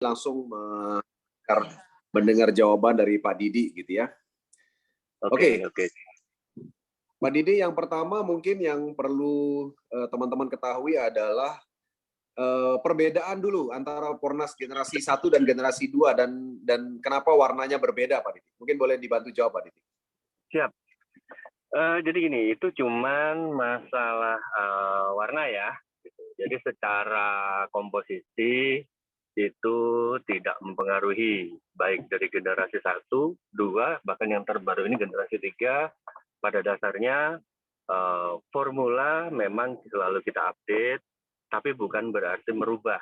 langsung mendengar jawaban dari Pak Didi gitu ya. Oke. Pak Didi, yang pertama mungkin yang perlu teman-teman ketahui adalah perbedaan dulu antara Pornas generasi 1 dan generasi 2 dan kenapa warnanya berbeda, Pak Didi. Mungkin boleh dibantu jawab, Pak Didi. Siap. Jadi gini, itu cuman masalah warna ya. Jadi secara komposisi itu tidak mempengaruhi, baik dari generasi 1, 2, bahkan yang terbaru ini generasi 3, pada dasarnya formula memang selalu kita update, tapi bukan berarti merubah.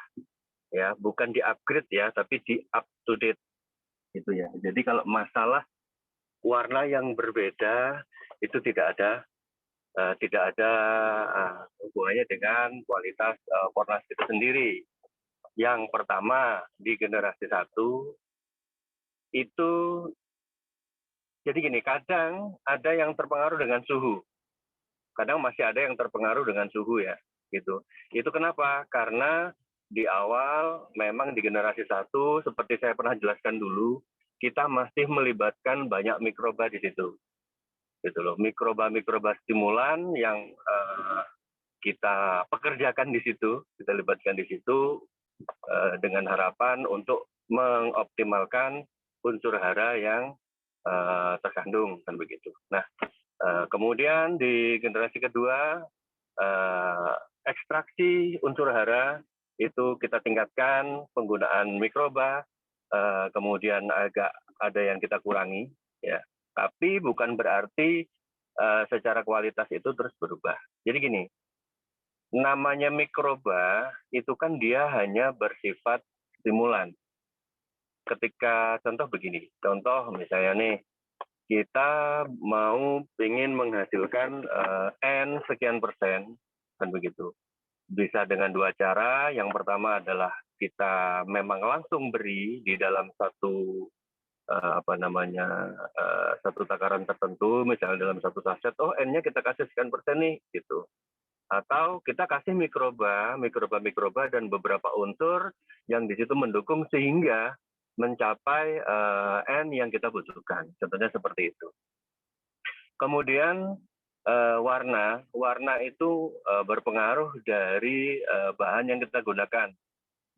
Ya, bukan di-upgrade ya, tapi di-up-to-date. Gitu ya. Jadi kalau masalah warna yang berbeda itu tidak ada hubungannya dengan kualitas Pornas itu sendiri. Yang pertama, di generasi 1 itu jadi gini, kadang ada yang terpengaruh dengan suhu. Kadang masih ada yang terpengaruh dengan suhu ya, gitu. Itu kenapa? Karena di awal memang di generasi 1 seperti saya pernah jelaskan dulu, kita masih melibatkan banyak mikroba di situ. Gitu loh, mikroba stimulan yang kita pekerjakan di situ, kita libatkan di situ dengan harapan untuk mengoptimalkan unsur hara yang terkandung, kan begitu. Nah, kemudian di generasi kedua, ekstraksi unsur hara itu kita tingkatkan penggunaan mikroba, kemudian agak ada yang kita kurangi, ya. Tapi bukan berarti secara kualitas itu terus berubah. Jadi gini, namanya mikroba itu kan dia hanya bersifat stimulan. Ketika contoh begini, contoh misalnya nih, kita ingin menghasilkan N sekian persen, kan begitu. Bisa dengan 2 cara. Yang pertama adalah kita memang langsung beri di dalam satu satu takaran tertentu, misalnya dalam satu saset, N-nya kita kasih sekian persen nih, gitu. Atau kita kasih mikroba dan beberapa unsur yang di situ mendukung sehingga mencapai N yang kita butuhkan. Contohnya seperti itu. Kemudian warna itu berpengaruh dari bahan yang kita gunakan,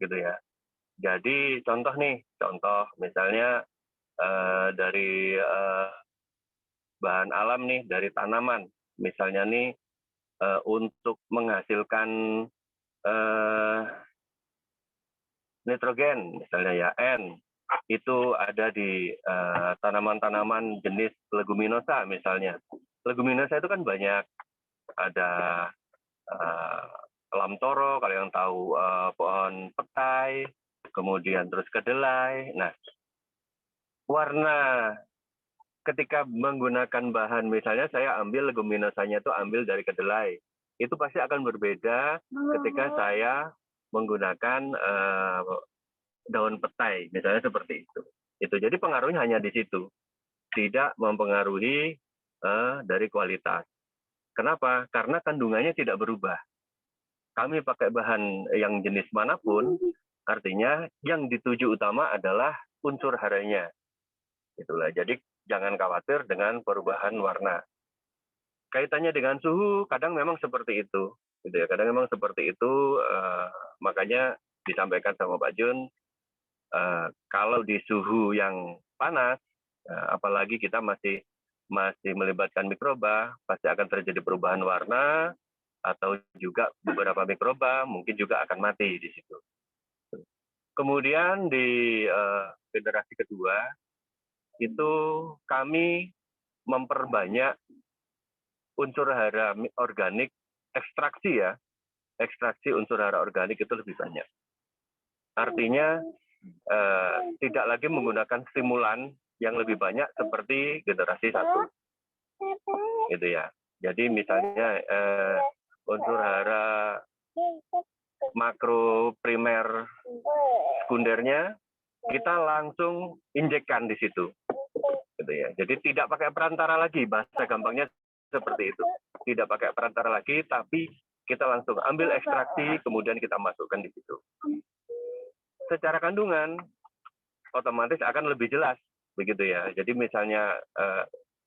gitu ya. Jadi contoh misalnya dari bahan alam nih, dari tanaman, misalnya nih untuk menghasilkan nitrogen, misalnya ya N, itu ada di tanaman-tanaman jenis leguminosa misalnya. Leguminosa itu kan banyak, ada lamtoro, kalau yang tahu pohon petai, kemudian terus kedelai. Nah, warna ketika menggunakan bahan, misalnya saya ambil leguminosanya itu ambil dari kedelai, itu pasti akan berbeda ketika saya menggunakan daun petai, misalnya seperti itu. Jadi pengaruhnya hanya di situ, tidak mempengaruhi dari kualitas. Kenapa? Karena kandungannya tidak berubah. Kami pakai bahan yang jenis manapun, artinya yang dituju utama adalah unsur haranya. Itulah. Jadi jangan khawatir dengan perubahan warna. Kaitannya dengan suhu, kadang memang seperti itu. Gitu ya. Kadang memang seperti itu, makanya disampaikan sama Pak Jun, kalau di suhu yang panas, apalagi kita masih melibatkan mikroba, pasti akan terjadi perubahan warna, atau juga beberapa mikroba mungkin juga akan mati di situ. Kemudian di generasi kedua, itu kami memperbanyak unsur hara organik, ekstraksi unsur hara organik itu lebih banyak. Artinya tidak lagi menggunakan stimulan yang lebih banyak seperti generasi 1. Gitu ya. Jadi misalnya unsur hara makro primer sekundernya kita langsung injekkan di situ. Gitu ya. Jadi tidak pakai perantara lagi, bahasa gampangnya seperti itu. Tidak pakai perantara lagi, tapi kita langsung ambil ekstraksi, kemudian kita masukkan di situ. secara kandungan otomatis akan lebih jelas begitu ya. Jadi misalnya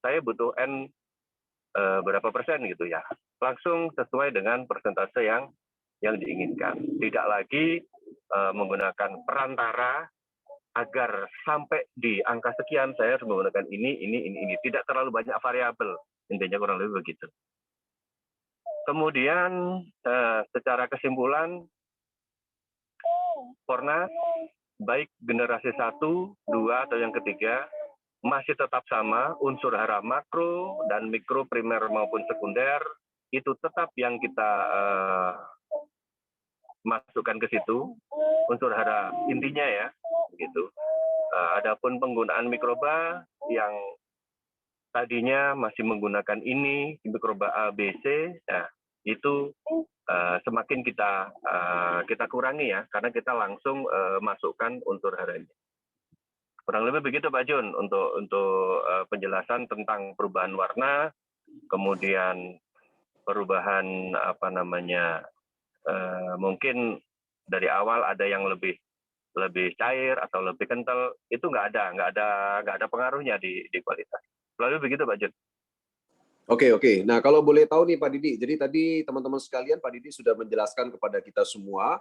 saya butuh N berapa persen gitu ya, langsung sesuai dengan persentase yang diinginkan. Tidak lagi menggunakan perantara agar sampai di angka sekian saya harus menggunakan ini. Tidak terlalu banyak variabel, intinya kurang lebih begitu. Kemudian secara kesimpulan, Pornas baik generasi 1, 2, atau yang ketiga masih tetap sama, unsur hara makro dan mikro, primer maupun sekunder, itu tetap yang kita masukkan ke situ, unsur hara intinya ya, gitu. Adapun penggunaan mikroba yang tadinya masih menggunakan ini, mikroba A, B, C, nah, itu semakin kita kurangi ya, karena kita langsung masukkan unsur haranya. Kurang lebih begitu Pak Jun untuk penjelasan tentang perubahan warna, kemudian perubahan mungkin dari awal ada yang lebih cair atau lebih kental, itu nggak ada pengaruhnya di kualitas. Kurang lebih begitu Pak Jun. Oke. Nah, kalau boleh tahu nih Pak Didi, jadi tadi teman-teman sekalian Pak Didi sudah menjelaskan kepada kita semua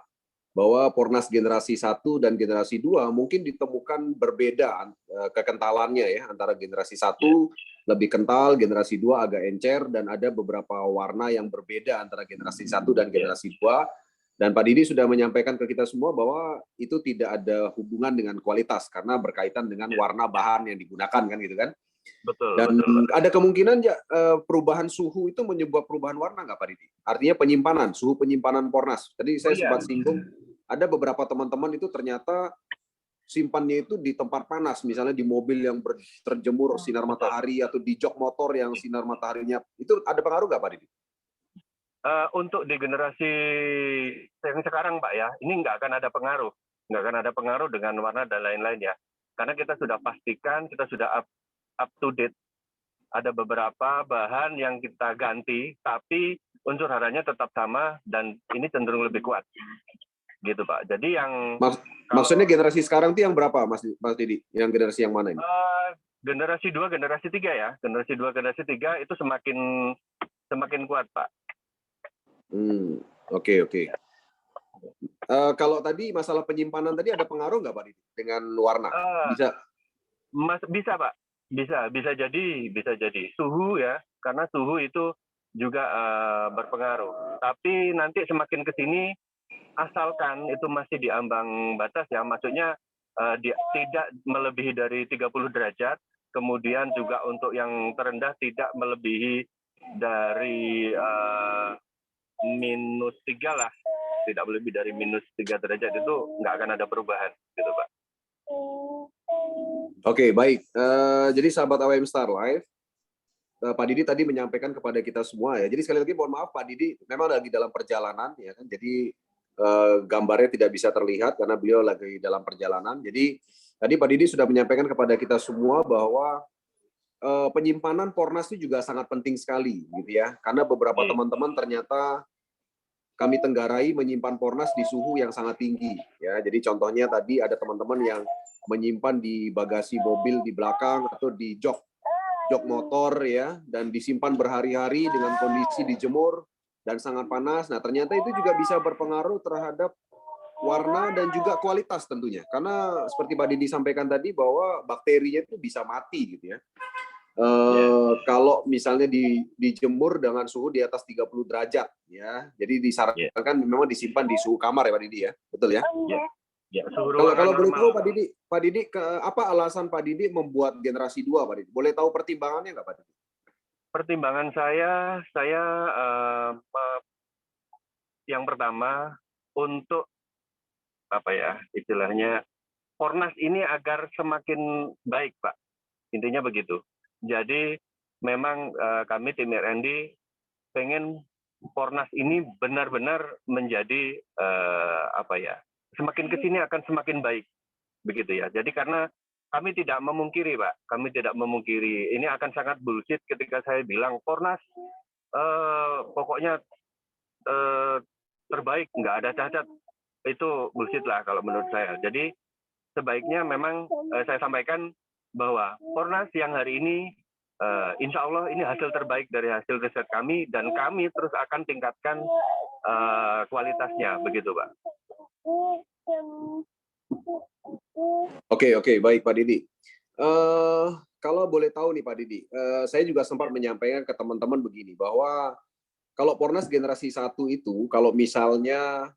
bahwa Pornas generasi 1 dan generasi 2 mungkin ditemukan berbeda kekentalannya ya, antara generasi 1 lebih kental, generasi 2 agak encer, dan ada beberapa warna yang berbeda antara generasi 1 dan generasi 2. Dan Pak Didi sudah menyampaikan ke kita semua bahwa itu tidak ada hubungan dengan kualitas karena berkaitan dengan warna bahan yang digunakan kan gitu kan. Betul. Dan ada kemungkinan ya perubahan suhu itu menyebabkan perubahan warna nggak Pak Didi? Artinya penyimpanan, suhu penyimpanan Pornas. Tadi saya sempat singgung, ada beberapa teman-teman itu ternyata simpannya itu di tempat panas, misalnya di mobil yang terjemur sinar matahari atau di jok motor yang sinar mataharinya, itu ada pengaruh nggak Pak Didi? Untuk di generasi yang sekarang Pak ya, ini nggak akan ada pengaruh dengan warna dan lain-lain ya, karena kita sudah pastikan, kita sudah up to date. Ada beberapa bahan yang kita ganti, tapi unsur haranya tetap sama dan ini cenderung lebih kuat. Gitu Pak. Jadi yang maksudnya generasi sekarang itu yang berapa Mas Didi? Yang generasi yang mana ini? Generasi 2, generasi 3 ya. Generasi 2, generasi 3 itu semakin kuat Pak. Oke. Kalau tadi masalah penyimpanan tadi ada pengaruh nggak Pak Didi dengan warna? Bisa Pak. Bisa jadi suhu ya, karena suhu itu juga berpengaruh. Tapi nanti semakin ke sini, asalkan itu masih di ambang batas ya, maksudnya tidak melebihi dari 30 derajat, kemudian juga untuk yang terendah tidak melebihi dari -3 lah, tidak lebih dari -3 derajat, itu nggak akan ada perubahan gitu Pak. Oke, baik. Jadi sahabat AWM Star Live, Pak Didi tadi menyampaikan kepada kita semua ya. Jadi sekali lagi mohon maaf Pak Didi, memang lagi dalam perjalanan ya kan. Jadi gambarnya tidak bisa terlihat karena beliau lagi dalam perjalanan. Jadi tadi Pak Didi sudah menyampaikan kepada kita semua bahwa penyimpanan Pornas itu juga sangat penting sekali gitu ya. Karena beberapa teman-teman ternyata kami tenggarai menyimpan Pornas di suhu yang sangat tinggi ya. Jadi contohnya tadi ada teman-teman yang menyimpan di bagasi mobil di belakang atau di jok motor ya, dan disimpan berhari-hari dengan kondisi dijemur dan sangat panas. Nah, ternyata itu juga bisa berpengaruh terhadap warna dan juga kualitas tentunya. Karena seperti Pak Didi sampaikan tadi bahwa bakterinya itu bisa mati gitu ya. Kalau misalnya dijemur dengan suhu di atas 30 derajat ya. Jadi disarankan memang disimpan di suhu kamar ya Pak Didi ya. Betul ya? Kalau boleh tahu Pak Didi apa alasan Pak Didi membuat generasi 2 Pak Didi? Boleh tahu pertimbangannya nggak Pak Didi? Pertimbangan saya yang pertama untuk istilahnya Pornas ini agar semakin baik Pak. Intinya begitu. Jadi memang kami tim R&D pengen Pornas ini benar-benar menjadi semakin kesini akan semakin baik, begitu ya. Jadi karena kami tidak memungkiri, Pak, ini akan sangat bullshit ketika saya bilang Pornas pokoknya terbaik, nggak ada cacat. itu bullshit lah kalau menurut saya. Jadi sebaiknya memang saya sampaikan bahwa Pornas yang hari ini insya Allah ini hasil terbaik dari hasil riset kami, dan kami terus akan tingkatkan kualitasnya, begitu Pak. Oke, baik Pak Didi. Kalau boleh tahu nih Pak Didi, saya juga sempat menyampaikan ke teman-teman begini, bahwa kalau Pornas generasi 1 itu, kalau misalnya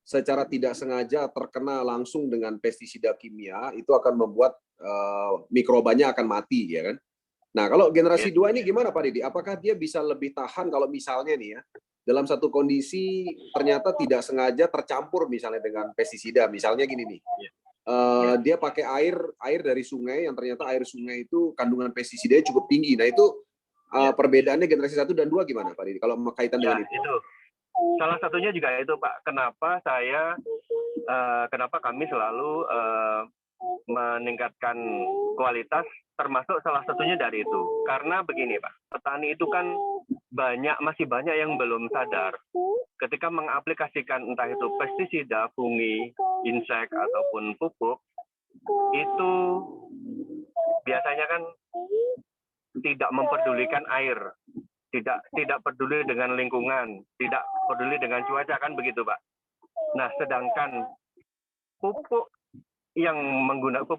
secara tidak sengaja terkena langsung dengan pestisida kimia, itu akan membuat mikrobanya akan mati, ya kan? Nah, kalau generasi 2 ini gimana Pak Didi? Apakah dia bisa lebih tahan kalau misalnya nih ya, dalam satu kondisi ternyata tidak sengaja tercampur misalnya dengan pestisida, misalnya gini nih, dia pakai air dari sungai yang ternyata air sungai itu kandungan pestisida cukup tinggi. Nah, itu perbedaannya generasi 1 dan 2 gimana Pak Didi? Kalau kaitan dengan itu? Salah satunya juga itu Pak, kenapa kami selalu meningkatkan kualitas, termasuk salah satunya dari itu. Karena begini Pak, petani itu kan masih banyak yang belum sadar ketika mengaplikasikan entah itu pestisida, fungi, insek ataupun pupuk, itu biasanya kan tidak memperdulikan air, tidak peduli dengan lingkungan, tidak peduli dengan cuaca, kan begitu Pak. Nah, sedangkan pupuk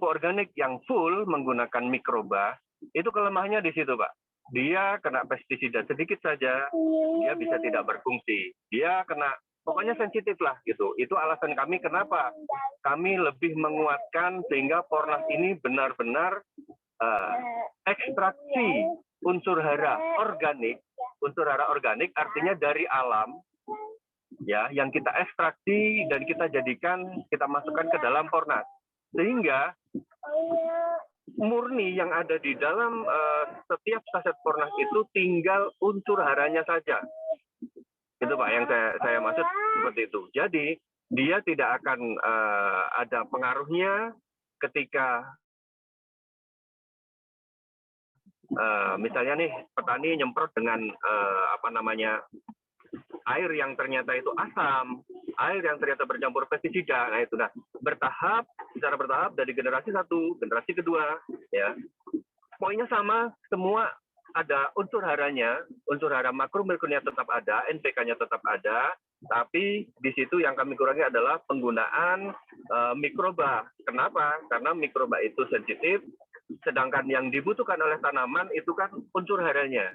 organik yang full menggunakan mikroba, itu kelemahannya di situ Pak. Dia kena pestisida sedikit saja, dia bisa tidak berfungsi. Dia kena, pokoknya sensitif lah gitu. Itu alasan kami kenapa kami lebih menguatkan sehingga Pornas ini benar-benar ekstraksi unsur hara organik. Unsur hara organik artinya dari alam, ya, yang kita ekstraksi dan kita masukkan ke dalam Pornas, sehingga murni yang ada di dalam setiap saset Pornas itu tinggal unsur haranya saja. Itu Pak yang saya maksud seperti itu. Jadi dia tidak akan ada pengaruhnya ketika misalnya nih petani nyemprot dengan air yang ternyata itu asam, air yang ternyata bercampur pestisida. Nah itu, secara bertahap dari generasi 1, generasi kedua, ya. Poinnya sama, semua ada unsur haranya, unsur hara makro mikronya tetap ada, NPK-nya tetap ada, tapi di situ yang kami kurangi adalah penggunaan mikroba. Kenapa? Karena mikroba itu sensitif, sedangkan yang dibutuhkan oleh tanaman itu kan unsur haranya.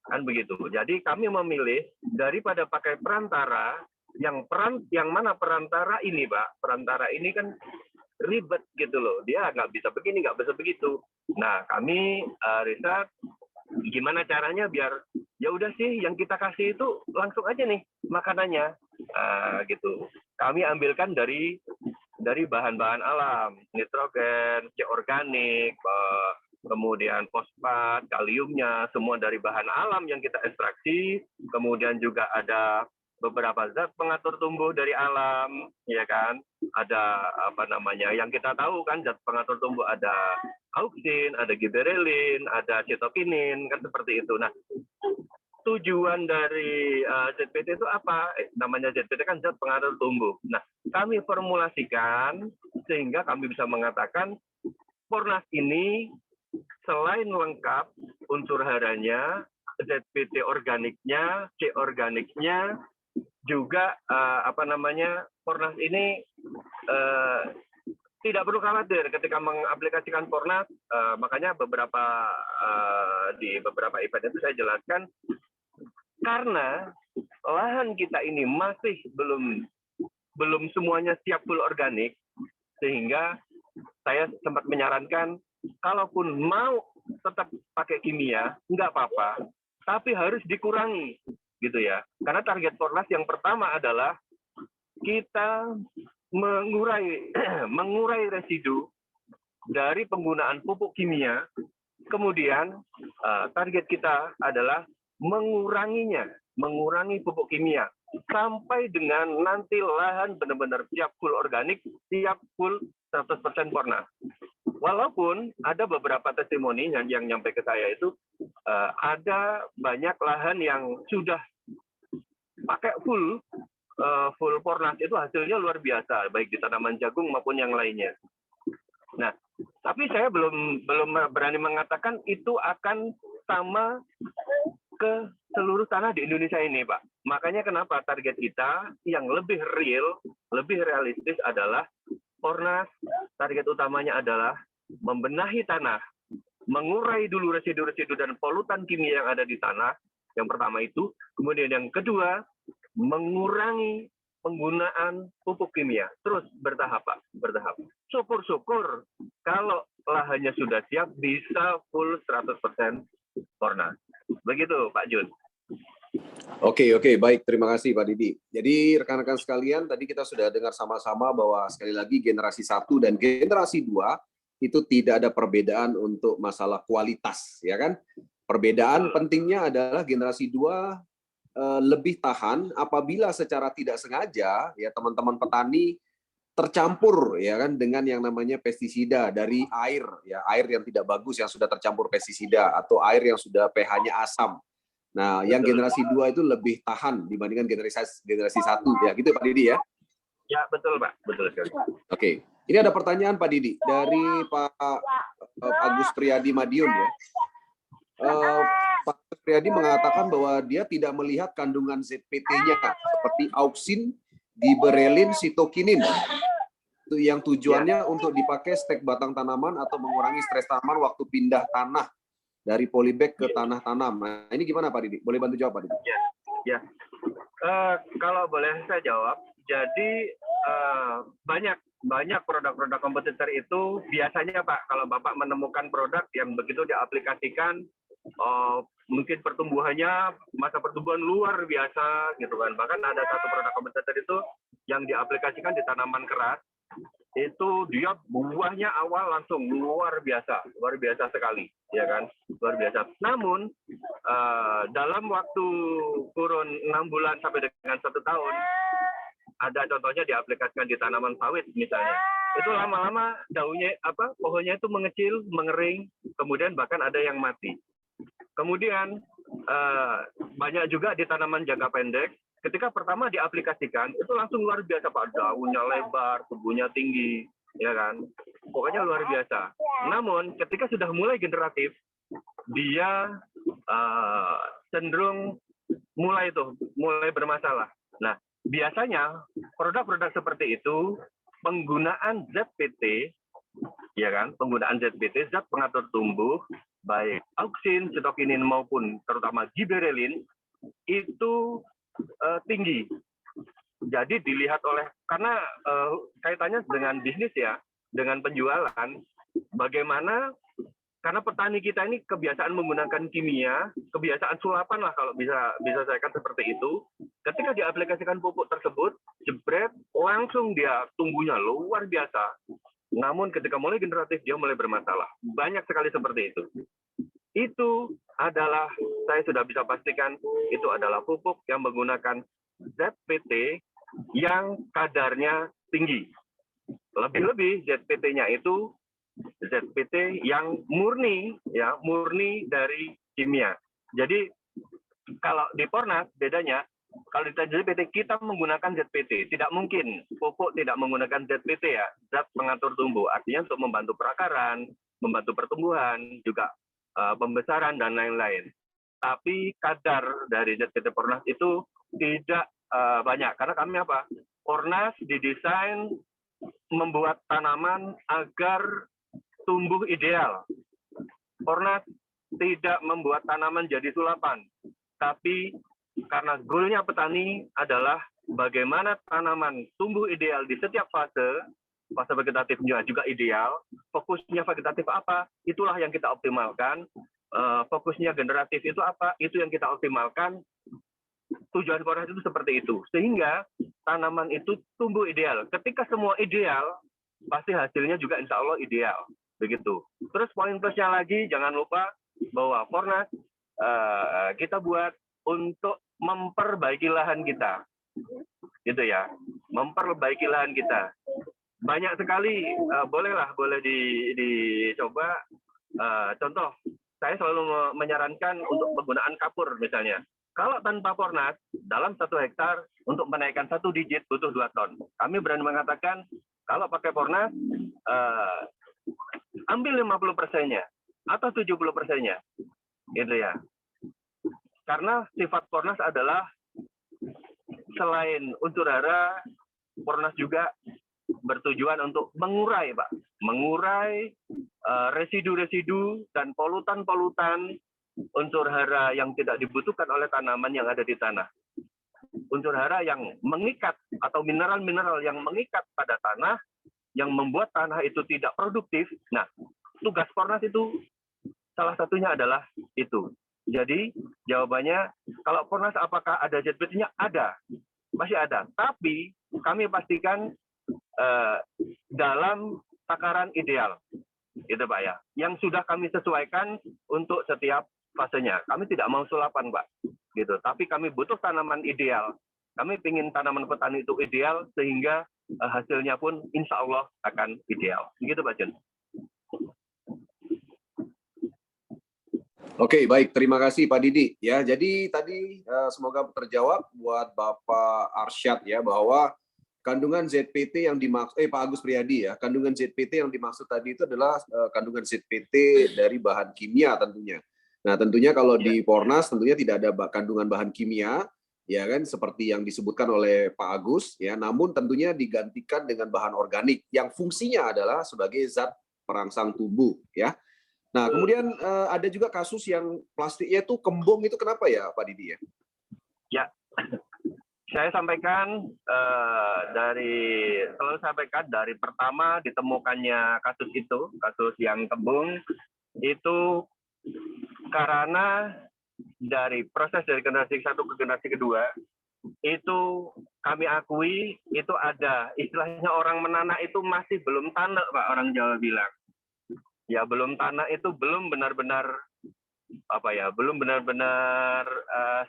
Kan begitu. Jadi kami memilih daripada pakai perantara, yang mana perantara ini Pak, perantara ini kan ribet gitu loh, dia nggak bisa begini, nggak bisa begitu. Nah, kami riset gimana caranya biar ya udah sih yang kita kasih itu langsung aja nih makanannya, gitu. Kami ambilkan dari bahan-bahan alam, nitrogen, organik, kemudian fosfat, kaliumnya, semua dari bahan alam yang kita ekstraksi. Kemudian juga ada beberapa zat pengatur tumbuh dari alam, ya kan? Ada yang kita tahu kan, zat pengatur tumbuh ada auksin, ada giberelin, ada sitokinin, kan seperti itu. Nah, tujuan dari ZPT itu apa? Namanya ZPT kan zat pengatur tumbuh. Nah, kami formulasikan sehingga kami bisa mengatakan Pornas ini selain lengkap unsur haranya, ZPT organiknya, C organiknya, juga Pornas ini tidak perlu khawatir ketika mengaplikasikan Pornas. Makanya di beberapa event itu saya jelaskan, karena lahan kita ini masih belum semuanya siap full organik, sehingga saya sempat menyarankan kalaupun mau tetap pakai kimia nggak apa-apa, tapi harus dikurangi gitu ya. Karena target Pornas yang pertama adalah kita mengurai residu dari penggunaan pupuk kimia. Kemudian target kita adalah mengurangi pupuk kimia sampai dengan nanti lahan benar-benar siap full organik, siap full 100% Pornas. Walaupun ada beberapa testimoni yang nyampe ke saya itu ada banyak lahan yang sudah pakai full full Pornas itu hasilnya luar biasa, baik di tanaman jagung maupun yang lainnya. Nah, tapi saya belum berani mengatakan itu akan sama ke seluruh tanah di Indonesia ini, Pak. Makanya kenapa target kita yang lebih real, lebih realistis adalah Pornas, target utamanya adalah membenahi tanah, mengurai dulu residu-residu dan polutan kimia yang ada di tanah, yang pertama itu. Kemudian yang kedua, mengurangi penggunaan pupuk kimia. Terus bertahap, Pak, bertahap. Syukur-syukur kalau lahannya sudah siap, bisa full 100% Pornas. Begitu, Pak Jun. Oke, baik. Terima kasih, Pak Didi. Jadi, rekan-rekan sekalian, tadi kita sudah dengar sama-sama bahwa sekali lagi generasi 1 dan generasi 2 itu tidak ada perbedaan untuk masalah kualitas, ya kan? Perbedaan pentingnya adalah generasi 2 lebih tahan apabila secara tidak sengaja ya teman-teman petani tercampur ya kan dengan yang namanya pestisida dari air ya, air yang tidak bagus yang sudah tercampur pestisida atau air yang sudah pH-nya asam. Nah, yang generasi 2 itu lebih tahan dibandingkan generasi 1 ya, gitu Pak Didi ya? Ya, betul Pak, betul sekali. Oke, ini ada pertanyaan Pak Didi dari Pak Agus Priyadi Madiun ya. Pak Agus Priyadi mengatakan bahwa dia tidak melihat kandungan ZPT-nya seperti auksin, giberelin, sitokinin. Itu yang tujuannya untuk dipakai stek batang tanaman atau mengurangi stres tanaman waktu pindah tanah dari polybag ke tanah tanam. Nah, ini gimana Pak Didi? Boleh bantu jawab Pak Didi? Ya. Kalau boleh saya jawab, jadi banyak produk-produk kompetitor itu biasanya Pak, kalau Bapak menemukan produk yang begitu diaplikasikan, mungkin pertumbuhannya, masa pertumbuhan luar biasa gitu kan. Bahkan ada satu produk kompetitor itu yang diaplikasikan di tanaman keras, itu dia buahnya awal langsung luar biasa sekali, ya kan, luar biasa. Namun dalam waktu kurun 6 bulan sampai dengan 1 tahun, ada contohnya diaplikasikan di tanaman sawit misalnya, itu lama-lama daunnya pohonnya itu mengecil, mengering, kemudian bahkan ada yang mati. Kemudian banyak juga di tanaman jangka pendek. Ketika pertama diaplikasikan, itu langsung luar biasa Pak, daunnya lebar, tumbuhnya tinggi, ya kan? Pokoknya luar biasa. Namun ketika sudah mulai generatif, dia cenderung mulai bermasalah. Nah, biasanya produk-produk seperti itu penggunaan ZPT, ya kan? Penggunaan ZPT, zat pengatur tumbuh, baik auksin, sitokinin maupun terutama giberelin itu tinggi. Jadi dilihat karena kaitannya dengan bisnis ya, dengan penjualan, bagaimana, karena petani kita ini kebiasaan menggunakan kimia, kebiasaan sulapan lah kalau bisa saya katakan seperti itu. Ketika diaplikasikan pupuk tersebut, jebret, langsung dia tumbuhnya luar biasa. Namun ketika mulai generatif, dia mulai bermasalah. Banyak sekali seperti itu. Itu adalah, saya sudah bisa pastikan, itu adalah pupuk yang menggunakan ZPT yang kadarnya tinggi. Lebih-lebih ZPT-nya itu ZPT yang murni, ya, murni dari kimia. Jadi kalau di Pornas bedanya, kalau di ZPT kita menggunakan ZPT, tidak mungkin pupuk tidak menggunakan ZPT ya, zat pengatur tumbuh. Artinya untuk membantu perakaran, membantu pertumbuhan, juga pembesaran dan lain-lain. Tapi kadar dari ZPT Pornas itu tidak banyak, karena kami Pornas didesain membuat tanaman agar tumbuh ideal. Pornas tidak membuat tanaman jadi sulapan, tapi karena goalnya petani adalah bagaimana tanaman tumbuh ideal di setiap fase vegetatifnya juga ideal, fokusnya vegetatif apa, itulah yang kita optimalkan, fokusnya generatif itu apa, itu yang kita optimalkan. Tujuan Pornas itu seperti itu, sehingga tanaman itu tumbuh ideal. Ketika semua ideal, pasti hasilnya juga insya Allah ideal, begitu. Terus poin plusnya lagi, jangan lupa bahwa Pornas kita buat untuk memperbaiki lahan kita, gitu ya, memperbaiki lahan kita. Banyak sekali, boleh dicoba. Contoh, saya selalu menyarankan untuk penggunaan kapur misalnya. Kalau tanpa Pornas, dalam 1 hektar untuk menaikkan 1 digit butuh 2 ton. Kami berani mengatakan kalau pakai Pornas, ambil 50%-nya atau 70%-nya, gitu ya. Karena sifat Pornas adalah selain unsur hara, Pornas juga bertujuan untuk mengurai, Pak, mengurai residu-residu dan polutan-polutan unsur hara yang tidak dibutuhkan oleh tanaman yang ada di tanah. Unsur hara yang mengikat atau mineral-mineral yang mengikat pada tanah, yang membuat tanah itu tidak produktif. Nah, tugas Pornas itu salah satunya adalah itu. Jadi jawabannya, kalau Pornas apakah ada ZPT-nya? Ada, masih ada. Tapi kami pastikan dalam takaran ideal, itu Pak ya, yang sudah kami sesuaikan untuk setiap fasenya. Kami tidak mau sulapan, Pak, gitu. Tapi kami butuh tanaman ideal. Kami ingin tanaman petani itu ideal sehingga hasilnya pun insya Allah akan ideal. Begitu Pak Jun. Oke, baik. Terima kasih Pak Didi. Ya, jadi tadi semoga terjawab buat Bapak Arsyad ya, bahwa kandungan ZPT yang dimaksud, Pak Agus Priyadi ya, kandungan ZPT yang dimaksud tadi itu adalah kandungan ZPT dari bahan kimia tentunya. Nah, tentunya kalau di Pornas tentunya tidak ada kandungan bahan kimia, ya kan, seperti yang disebutkan oleh Pak Agus, ya. Namun tentunya digantikan dengan bahan organik yang fungsinya adalah sebagai zat perangsang tubuh, ya. Nah, kemudian ada juga kasus yang plastiknya itu kembung, itu kenapa ya, Pak Didi ya? Ya, saya sampaikan selalu sampaikan dari pertama ditemukannya kasus itu, kasus yang kembung itu karena dari proses dari generasi 1 ke generasi kedua itu kami akui itu ada istilahnya orang menanam itu masih belum tanak, Pak, orang Jawa bilang. Ya belum tanak itu belum benar-benar belum benar-benar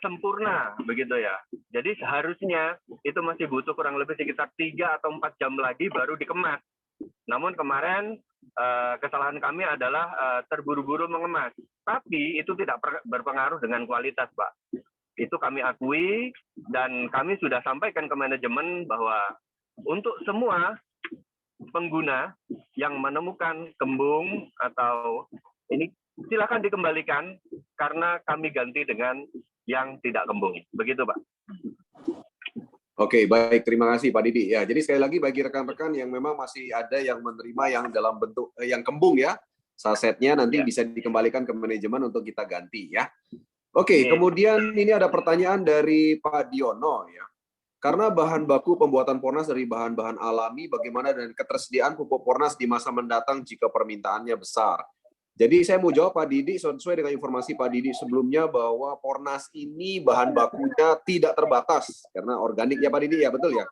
sempurna begitu ya. Jadi seharusnya itu masih butuh kurang lebih sekitar 3 atau 4 jam lagi baru dikemas. Namun kemarin kesalahan kami adalah terburu-buru mengemas. Tapi itu tidak berpengaruh dengan kualitas, Pak. Itu kami akui dan kami sudah sampaikan ke manajemen bahwa untuk semua pengguna yang menemukan kembung atau ini silakan dikembalikan karena kami ganti dengan yang tidak kembung. Begitu, Pak. Oke, baik. Terima kasih, Pak Didi. Ya, jadi sekali lagi bagi rekan-rekan yang memang masih ada yang menerima yang dalam bentuk yang kembung ya, sasetnya nanti bisa dikembalikan ke manajemen untuk kita ganti ya. Oke, kemudian ini ada pertanyaan dari Pak Diono ya. Karena bahan baku pembuatan Pornas dari bahan-bahan alami, bagaimana dengan ketersediaan pupuk Pornas di masa mendatang jika permintaannya besar? Jadi saya mau jawab Pak Didi sesuai dengan informasi Pak Didi sebelumnya bahwa Pornas ini bahan bakunya tidak terbatas karena organik ya Pak Didi ya, betul ya?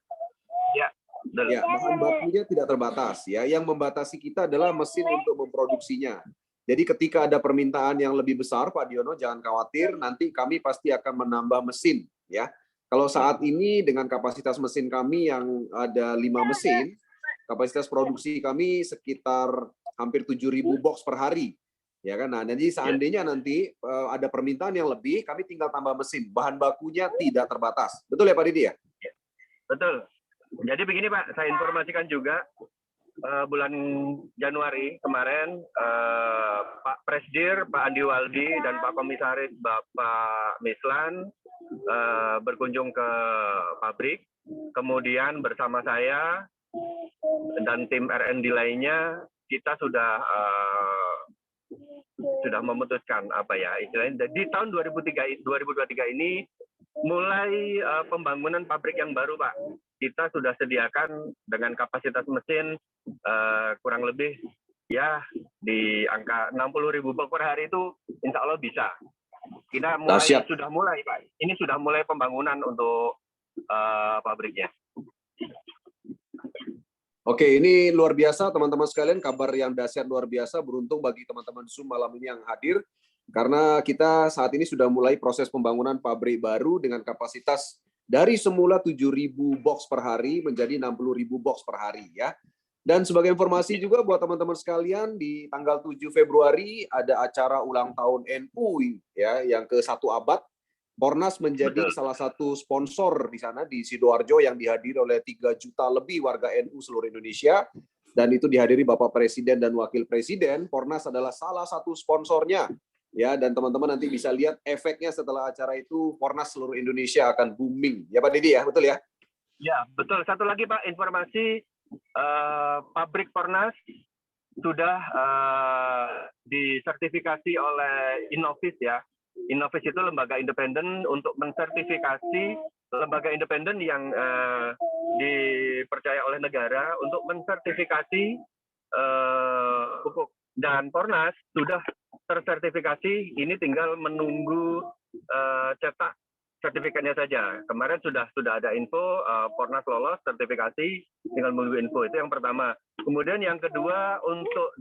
Ya, betul. Ya, bahan bakunya tidak terbatas ya. Yang membatasi kita adalah mesin untuk memproduksinya. Jadi ketika ada permintaan yang lebih besar Pak Diono, jangan khawatir, nanti kami pasti akan menambah mesin ya. Kalau saat ini dengan kapasitas mesin kami yang ada 5 mesin, kapasitas produksi kami sekitar hampir 7.000 box per hari. Ya kan? Nah, jadi seandainya nanti ada permintaan yang lebih, kami tinggal tambah mesin. Bahan bakunya tidak terbatas. Betul ya Pak Didi ya? Betul. Jadi begini Pak, saya informasikan juga bulan Januari kemarin Pak Presdir, Pak Andi Waldi, dan Pak Komisaris Bapak Mislan berkunjung ke pabrik. Kemudian bersama saya dan tim R&D lainnya kita sudah memutuskan istilahnya di tahun 2023 ini mulai pembangunan pabrik yang baru Pak. Kita sudah sediakan dengan kapasitas mesin kurang lebih ya di angka 60.000 box per hari itu insya Allah bisa. Kita sudah mulai Pak. Ini sudah mulai pembangunan untuk pabriknya. Oke, ini luar biasa teman-teman sekalian, kabar yang dahsyat luar biasa, beruntung bagi teman-teman Zoom malam ini yang hadir, karena kita saat ini sudah mulai proses pembangunan pabrik baru dengan kapasitas dari semula 7.000 box per hari menjadi 60.000 box per hari ya. Dan sebagai informasi juga buat teman-teman sekalian, di tanggal 7 Februari ada acara ulang tahun NU ya, yang ke-1 abad, Pornas menjadi Betul. salah satu sponsor di sana di Sidoarjo yang dihadiri oleh 3 juta lebih warga NU seluruh Indonesia, dan itu dihadiri Bapak Presiden dan Wakil Presiden. Pornas adalah salah satu sponsornya. Ya, dan teman-teman nanti bisa lihat efeknya setelah acara itu, Pornas seluruh Indonesia akan booming. Ya Pak Didi ya, betul ya? Ya, betul. Satu lagi Pak, informasi pabrik Pornas sudah disertifikasi oleh Innovis ya. Innovis itu lembaga independen untuk mensertifikasi lembaga independen yang dipercaya oleh negara untuk mensertifikasi pupuk. Dan Pornas sudah tersertifikasi, ini tinggal menunggu cetak sertifikatnya saja. Kemarin sudah ada info Pornas lolos sertifikasi, tinggal menunggu info. Itu yang pertama. Kemudian yang kedua untuk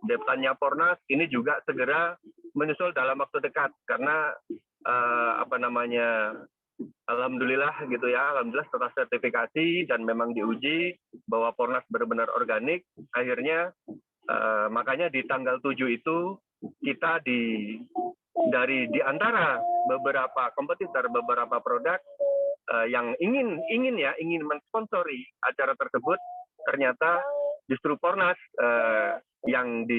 Deptannya Pornas ini juga segera menyusul dalam waktu dekat karena alhamdulillah gitu ya, alhamdulillah setelah sertifikasi dan memang diuji bahwa Pornas benar-benar organik, akhirnya makanya di tanggal 7 itu kita dari antara beberapa kompetitor, beberapa produk yang ingin mensponsori acara tersebut, ternyata justru Pornas yang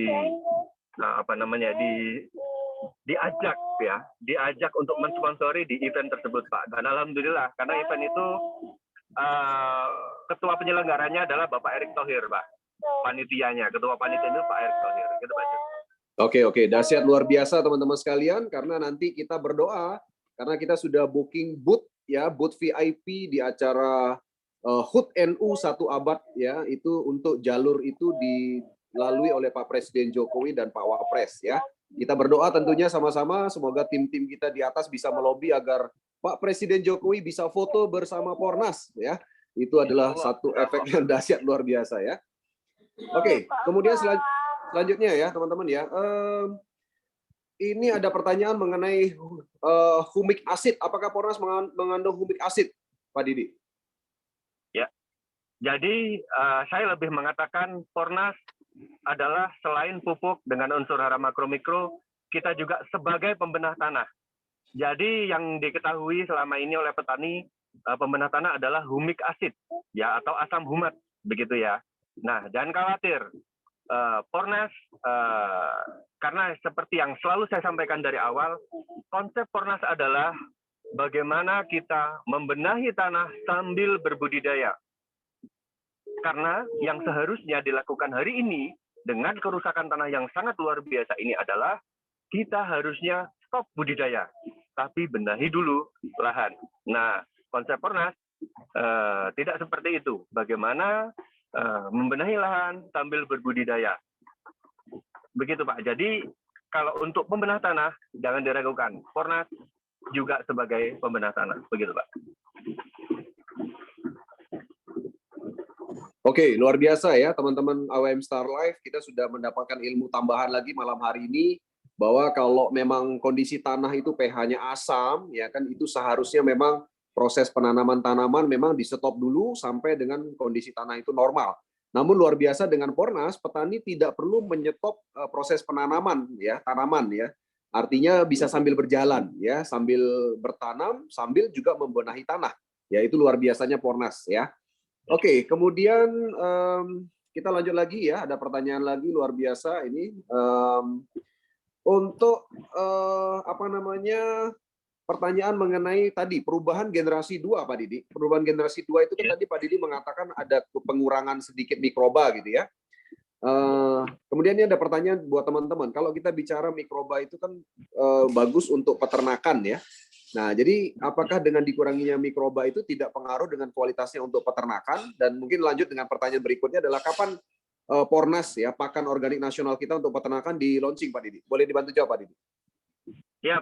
diajak untuk mensponsori di event tersebut Pak. Dan alhamdulillah karena event itu ketua penyelenggaranya adalah Bapak Erick Thohir Pak. Ketua panitianya Pak Erick Thohir. Gitu Pak. Oke, dahsyat luar biasa teman-teman sekalian, karena nanti kita berdoa karena kita sudah booking booth ya, booth VIP di acara HUT NU 1 abad ya, itu untuk jalur itu dilalui oleh Pak Presiden Jokowi dan Pak Wapres ya. Kita berdoa tentunya sama-sama, semoga tim-tim kita di atas bisa melobi agar Pak Presiden Jokowi bisa foto bersama Pornas ya. Itu adalah satu efek yang dahsyat luar biasa ya. Oke, kemudian selanjutnya ya teman-teman ya, ini ada pertanyaan mengenai humic acid. Apakah Pornas mengandung humic acid, Pak Didi? Ya, jadi saya lebih mengatakan Pornas adalah selain pupuk dengan unsur hara makro mikro, kita juga sebagai pembenah tanah. Jadi yang diketahui selama ini oleh petani, pembenah tanah adalah humic acid ya, atau asam humat begitu ya. Nah, jangan khawatir, Pornas karena seperti yang selalu saya sampaikan dari awal, konsep Pornas adalah bagaimana kita membenahi tanah sambil berbudidaya. Karena yang seharusnya dilakukan hari ini dengan kerusakan tanah yang sangat luar biasa ini adalah kita harusnya stop budidaya, tapi benahi dulu lahan. Nah, konsep Pornas tidak seperti itu. Bagaimana membenahi lahan sambil berbudidaya. Begitu Pak. Jadi kalau untuk pembenah tanah jangan diragukan. Pornas juga sebagai pembenah tanah. Begitu Pak. Oke, luar biasa ya teman-teman AWM Star Life. Kita sudah mendapatkan ilmu tambahan lagi malam hari ini bahwa kalau memang kondisi tanah itu pH-nya asam, ya kan itu seharusnya memang proses penanaman tanaman memang di stop dulu sampai dengan kondisi tanah itu normal. Namun luar biasa dengan Pornas, petani tidak perlu menyetop proses penanaman ya, tanaman ya. Artinya bisa sambil berjalan ya, sambil bertanam, sambil juga membenahi tanah. Ya, itu luar biasanya Pornas ya. Oke, kemudian kita lanjut lagi ya, ada pertanyaan lagi luar biasa ini. Untuk pertanyaan mengenai tadi perubahan generasi 2 Pak Didi. Perubahan generasi 2 itu kan tadi Pak Didi mengatakan ada pengurangan sedikit mikroba gitu ya. Kemudian ini ada pertanyaan buat teman-teman. Kalau kita bicara mikroba itu kan bagus untuk peternakan ya. Nah, jadi apakah dengan dikuranginya mikroba itu tidak pengaruh dengan kualitasnya untuk peternakan? Dan mungkin lanjut dengan pertanyaan berikutnya adalah kapan Pornas ya, pakan organik nasional kita untuk peternakan di launching Pak Didi? Boleh dibantu jawab Pak Didi? Ya,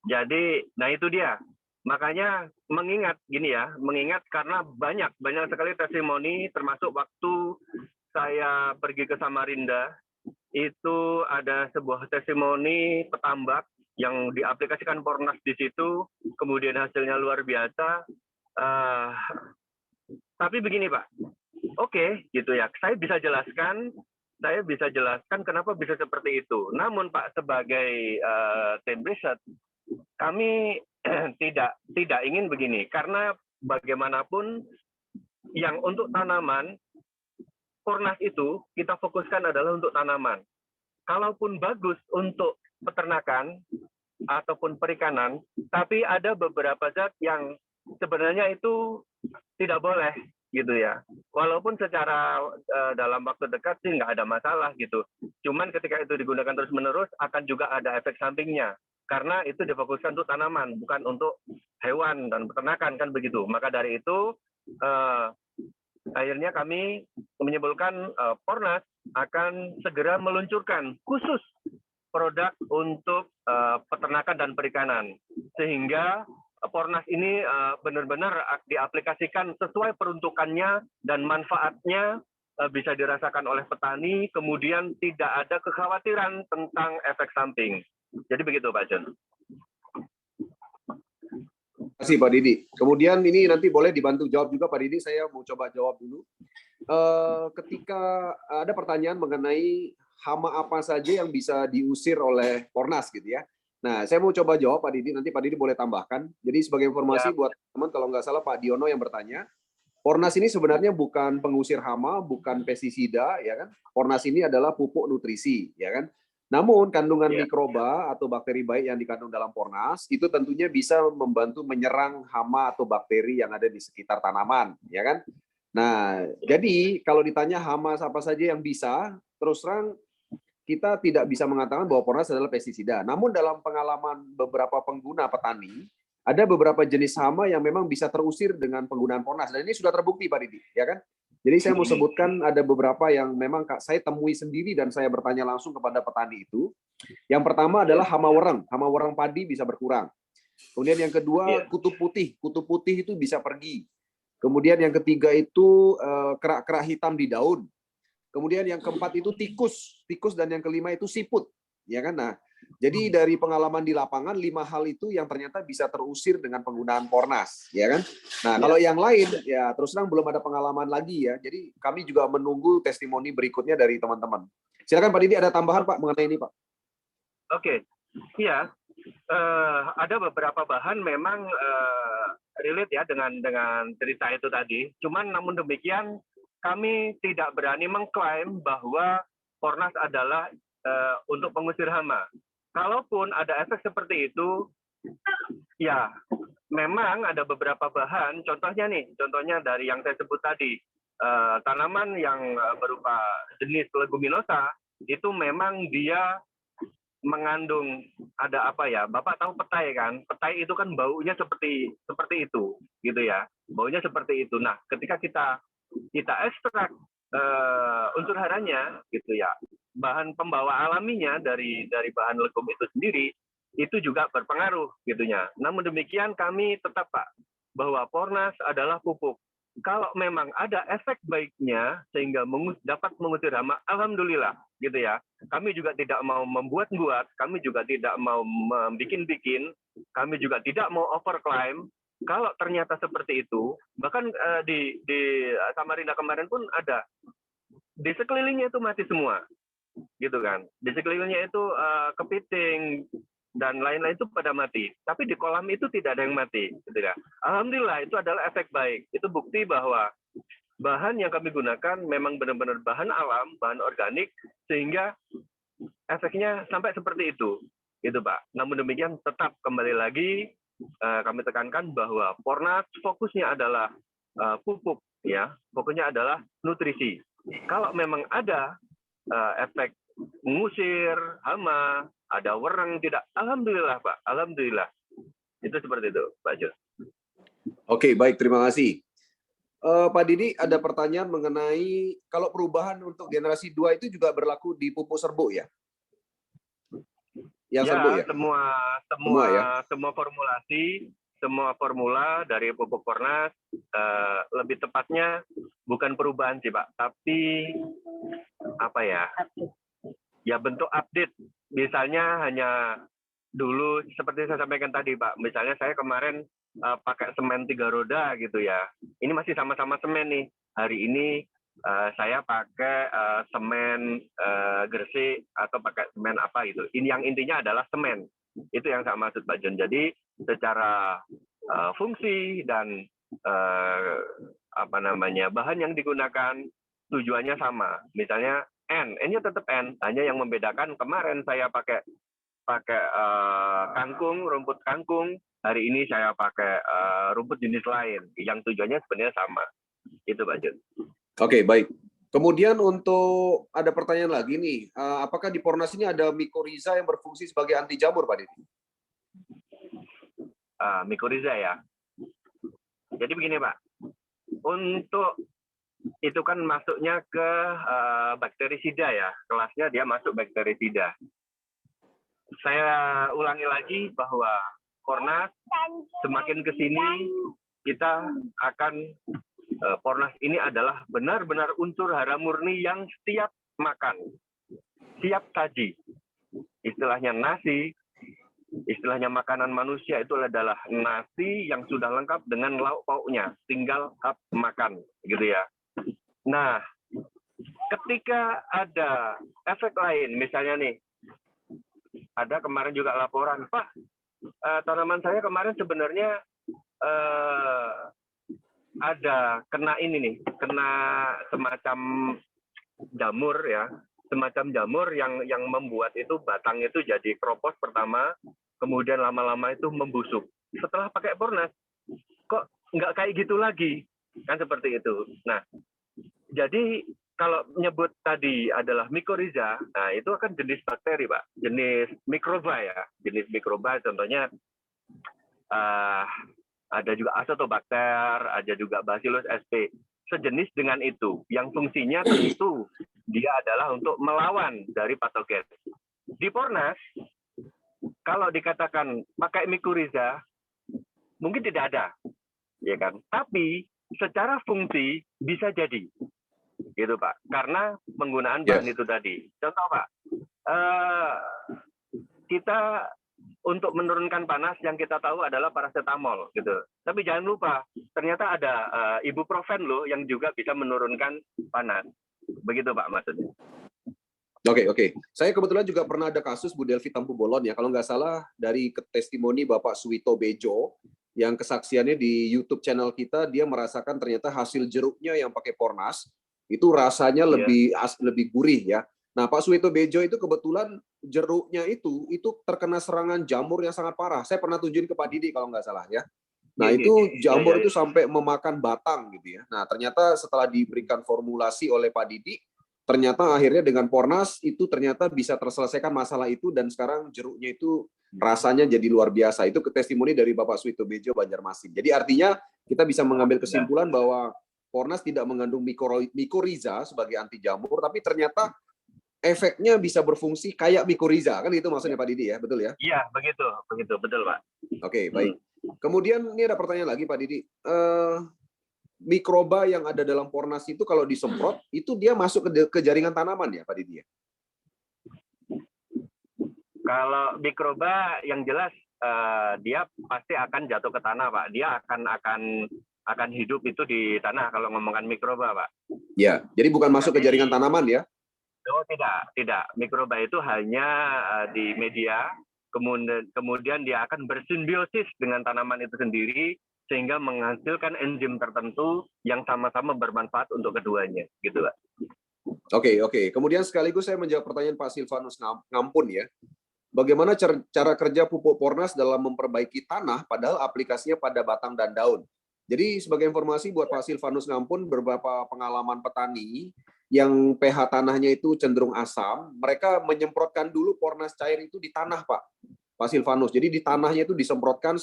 jadi nah itu dia. Makanya mengingat karena banyak sekali testimoni, termasuk waktu saya pergi ke Samarinda, itu ada sebuah testimoni petambak yang diaplikasikan Pornas di situ, kemudian hasilnya luar biasa. Tapi begini Pak, oke, gitu ya. Saya bisa jelaskan kenapa bisa seperti itu. Namun Pak, sebagai tim riset, kami tidak ingin begini, karena bagaimanapun yang untuk tanaman, Pornas itu kita fokuskan adalah untuk tanaman. Kalaupun bagus untuk peternakan ataupun perikanan, tapi ada beberapa zat yang sebenarnya itu tidak boleh gitu ya. Walaupun secara dalam waktu dekat sih nggak ada masalah gitu. Cuman ketika itu digunakan terus-menerus akan juga ada efek sampingnya. Karena itu difokuskan untuk tanaman, bukan untuk hewan dan peternakan kan begitu. Maka dari itu akhirnya kami menyimpulkan Pornas akan segera meluncurkan khusus produk untuk peternakan dan perikanan, sehingga Pornas ini benar-benar diaplikasikan sesuai peruntukannya dan manfaatnya bisa dirasakan oleh petani, kemudian tidak ada kekhawatiran tentang efek samping. Jadi begitu Pak John. Terima kasih Pak Didi. Kemudian ini nanti boleh dibantu jawab juga Pak Didi, saya mau coba jawab dulu. Ketika ada pertanyaan mengenai hama apa saja yang bisa diusir oleh Pornas gitu ya. Nah, saya mau coba jawab Pak Didi, nanti Pak Didi boleh tambahkan. Jadi sebagai informasi buat teman, kalau nggak salah Pak Diono yang bertanya, Pornas ini sebenarnya bukan pengusir hama, bukan pestisida, ya kan? Pornas ini adalah pupuk nutrisi, ya kan? Namun kandungan mikroba atau bakteri baik yang dikandung dalam Pornas itu tentunya bisa membantu menyerang hama atau bakteri yang ada di sekitar tanaman, ya kan? Nah, jadi kalau ditanya hama apa saja yang bisa, terus terang kita tidak bisa mengatakan bahwa Pornas adalah pestisida. Namun dalam pengalaman beberapa pengguna petani, ada beberapa jenis hama yang memang bisa terusir dengan penggunaan Pornas. Dan ini sudah terbukti Pak Didi, ya kan? Jadi saya mau sebutkan ada beberapa yang memang saya temui sendiri dan saya bertanya langsung kepada petani itu. Yang pertama adalah hama wereng padi bisa berkurang. Kemudian yang kedua kutu putih itu bisa pergi. Kemudian yang ketiga itu kerak-kerak hitam di daun. Kemudian yang keempat itu tikus dan yang kelima itu siput, ya kan? Nah, jadi dari pengalaman di lapangan 5 hal itu yang ternyata bisa terusir dengan penggunaan Pornas, ya kan? Nah, kalau yang lain ya terus terang belum ada pengalaman lagi ya. Jadi kami juga menunggu testimoni berikutnya dari teman-teman. Silakan Pak Didi, ada tambahan Pak mengenai ini Pak? Oke, iya. Ada beberapa bahan memang relate ya dengan cerita itu tadi. Cuman namun demikian kami tidak berani mengklaim bahwa Pornas adalah untuk pengusir hama. Kalaupun ada efek seperti itu, ya memang ada beberapa bahan. Contohnya dari yang saya sebut tadi, tanaman yang berupa jenis leguminosa itu memang dia mengandung ada apa ya, Bapak tahu petai kan? Petai itu kan baunya seperti itu, gitu ya. Baunya seperti itu. Nah, ketika kita ekstrak unsur haranya, gitu ya, bahan pembawa alaminya dari bahan legum itu sendiri, itu juga berpengaruh, gitunya. Namun demikian kami tetap Pak, bahwa Pornas adalah pupuk. Kalau memang ada efek baiknya sehingga dapat mengusir hama, alhamdulillah, gitu ya. Kami juga tidak mau membuat-buat, kami juga tidak mau membikin-bikin, kami juga tidak mau overclaim. Kalau ternyata seperti itu, bahkan di Samarinda kemarin pun ada, di sekelilingnya itu mati semua, gitu kan. Di sekelilingnya itu kepiting dan lain-lain itu pada mati. Tapi di kolam itu tidak ada yang mati, gitu kan. Alhamdulillah itu adalah efek baik. Itu bukti bahwa bahan yang kami gunakan memang benar-benar bahan alam, bahan organik, sehingga efeknya sampai seperti itu, gitu Pak. Namun demikian tetap kembali lagi kami tekankan bahwa Pornas fokusnya adalah pupuk, ya, fokusnya adalah nutrisi. Kalau memang ada efek mengusir hama, ada wereng tidak, alhamdulillah Pak, alhamdulillah. Itu seperti itu, Pak Jo. Oke, baik, terima kasih. Pak Didi, ada pertanyaan mengenai kalau perubahan untuk generasi 2 itu juga berlaku di pupuk serbuk ya? Yang serbuk ya? Semua formulasi, semua formula dari pupuk Pornas, lebih tepatnya bukan perubahan sih Pak, tapi apa ya? Ya bentuk update. Misalnya hanya dulu seperti saya sampaikan tadi Pak, misalnya saya kemarin pakai semen 3 roda gitu ya. Ini masih sama-sama semen nih. Hari ini saya pakai semen gresik atau pakai semen apa gitu. Ini yang intinya adalah semen Itu yang saya maksud Pak John. Jadi secara fungsi dan bahan yang digunakan tujuannya sama. Misalnya N-nya tetap N, hanya yang membedakan kemarin saya pakai kangkung, rumput kangkung, hari ini saya pakai rumput jenis lain, yang tujuannya sebenarnya sama. Itu Pak John. Oke, baik. Kemudian untuk ada pertanyaan lagi nih, apakah di Pornas ini ada mikoriza yang berfungsi sebagai anti jamur, Pak Didi? Mikoriza ya. Jadi begini Pak, untuk itu kan masuknya ke bakterisida ya, kelasnya dia masuk bakterisida. Saya ulangi lagi bahwa Pornas semakin ke sini kita akan Pornas ini adalah benar-benar unsur hara murni yang siap makan, siap saji. Istilahnya nasi, istilahnya makanan manusia itu adalah nasi yang sudah lengkap dengan lauk pauknya, tinggal makan, gitu ya. Nah, ketika ada efek lain, misalnya nih, ada kemarin juga laporan, Pak, tanaman saya kemarin sebenarnya ada kena ini nih, kena semacam jamur ya, semacam jamur yang membuat itu batang itu jadi kropos pertama, kemudian lama-lama itu membusuk. Setelah pakai Pornas, kok nggak kayak gitu lagi, kan seperti itu. Nah, jadi kalau menyebut tadi adalah mikoriza, nah itu akan jenis bakteri Pak, jenis mikroba ya, jenis mikroba contohnya ada juga Acetobacter, ada juga Bacillus sp. Sejenis dengan itu, yang fungsinya tentu dia adalah untuk melawan dari patogen. Di Pornas, kalau dikatakan pakai mikoriza, mungkin tidak ada, ya kan? Tapi secara fungsi bisa jadi, gitu Pak. Karena penggunaan bahan itu tadi. Contoh Pak, kita untuk menurunkan panas yang kita tahu adalah paracetamol gitu. Tapi jangan lupa ternyata ada ibuprofen loh yang juga bisa menurunkan panas. Begitu Pak maksudnya. Oke. Saya kebetulan juga pernah ada kasus Bu Delvi Tampu Bolon ya, kalau nggak salah dari testimoni Bapak Suwito Bejo yang kesaksiannya di YouTube channel kita, dia merasakan ternyata hasil jeruknya yang pakai Pornas itu rasanya lebih gurih ya. Nah, Pak Suwito Bejo itu kebetulan jeruknya itu terkena serangan jamur yang sangat parah. Saya pernah tunjukin ke Pak Didi kalau nggak salah ya. Nah, itu jamur itu sampai memakan batang gitu ya. Nah, ternyata setelah diberikan formulasi oleh Pak Didi, ternyata akhirnya dengan Pornas itu ternyata bisa terselesaikan masalah itu dan sekarang jeruknya itu rasanya jadi luar biasa. Itu testimoni dari Bapak Suwito Bejo Banjarmasin. Jadi artinya kita bisa mengambil kesimpulan bahwa Pornas tidak mengandung mikoriza sebagai anti jamur, tapi ternyata efeknya bisa berfungsi kayak mikoriza, kan itu maksudnya Pak Didi ya, betul ya? Iya, begitu, betul Pak. Oke, baik. Kemudian ini ada pertanyaan lagi Pak Didi. Mikroba yang ada dalam Pornas itu kalau disemprot, itu dia masuk ke jaringan tanaman ya Pak Didi ya? Kalau mikroba yang jelas dia pasti akan jatuh ke tanah Pak. Dia akan hidup itu di tanah kalau ngomongkan mikroba Pak. Ya, jadi bukan masuk ke jaringan tanaman ya? Oh tidak. Mikroba itu hanya di media, kemudian dia akan bersimbiosis dengan tanaman itu sendiri sehingga menghasilkan enzim tertentu yang sama-sama bermanfaat untuk keduanya, gitu Pak. Oke. Kemudian sekaligus saya menjawab pertanyaan Pak Silvanus Ngampun ya. Bagaimana cara kerja pupuk Pornas dalam memperbaiki tanah padahal aplikasinya pada batang dan daun? Jadi sebagai informasi buat Pak Silvanus Ngampun, beberapa pengalaman petani yang pH tanahnya itu cenderung asam, mereka menyemprotkan dulu Pornas cair itu di tanah, Pak Silvanus. Jadi di tanahnya itu disemprotkan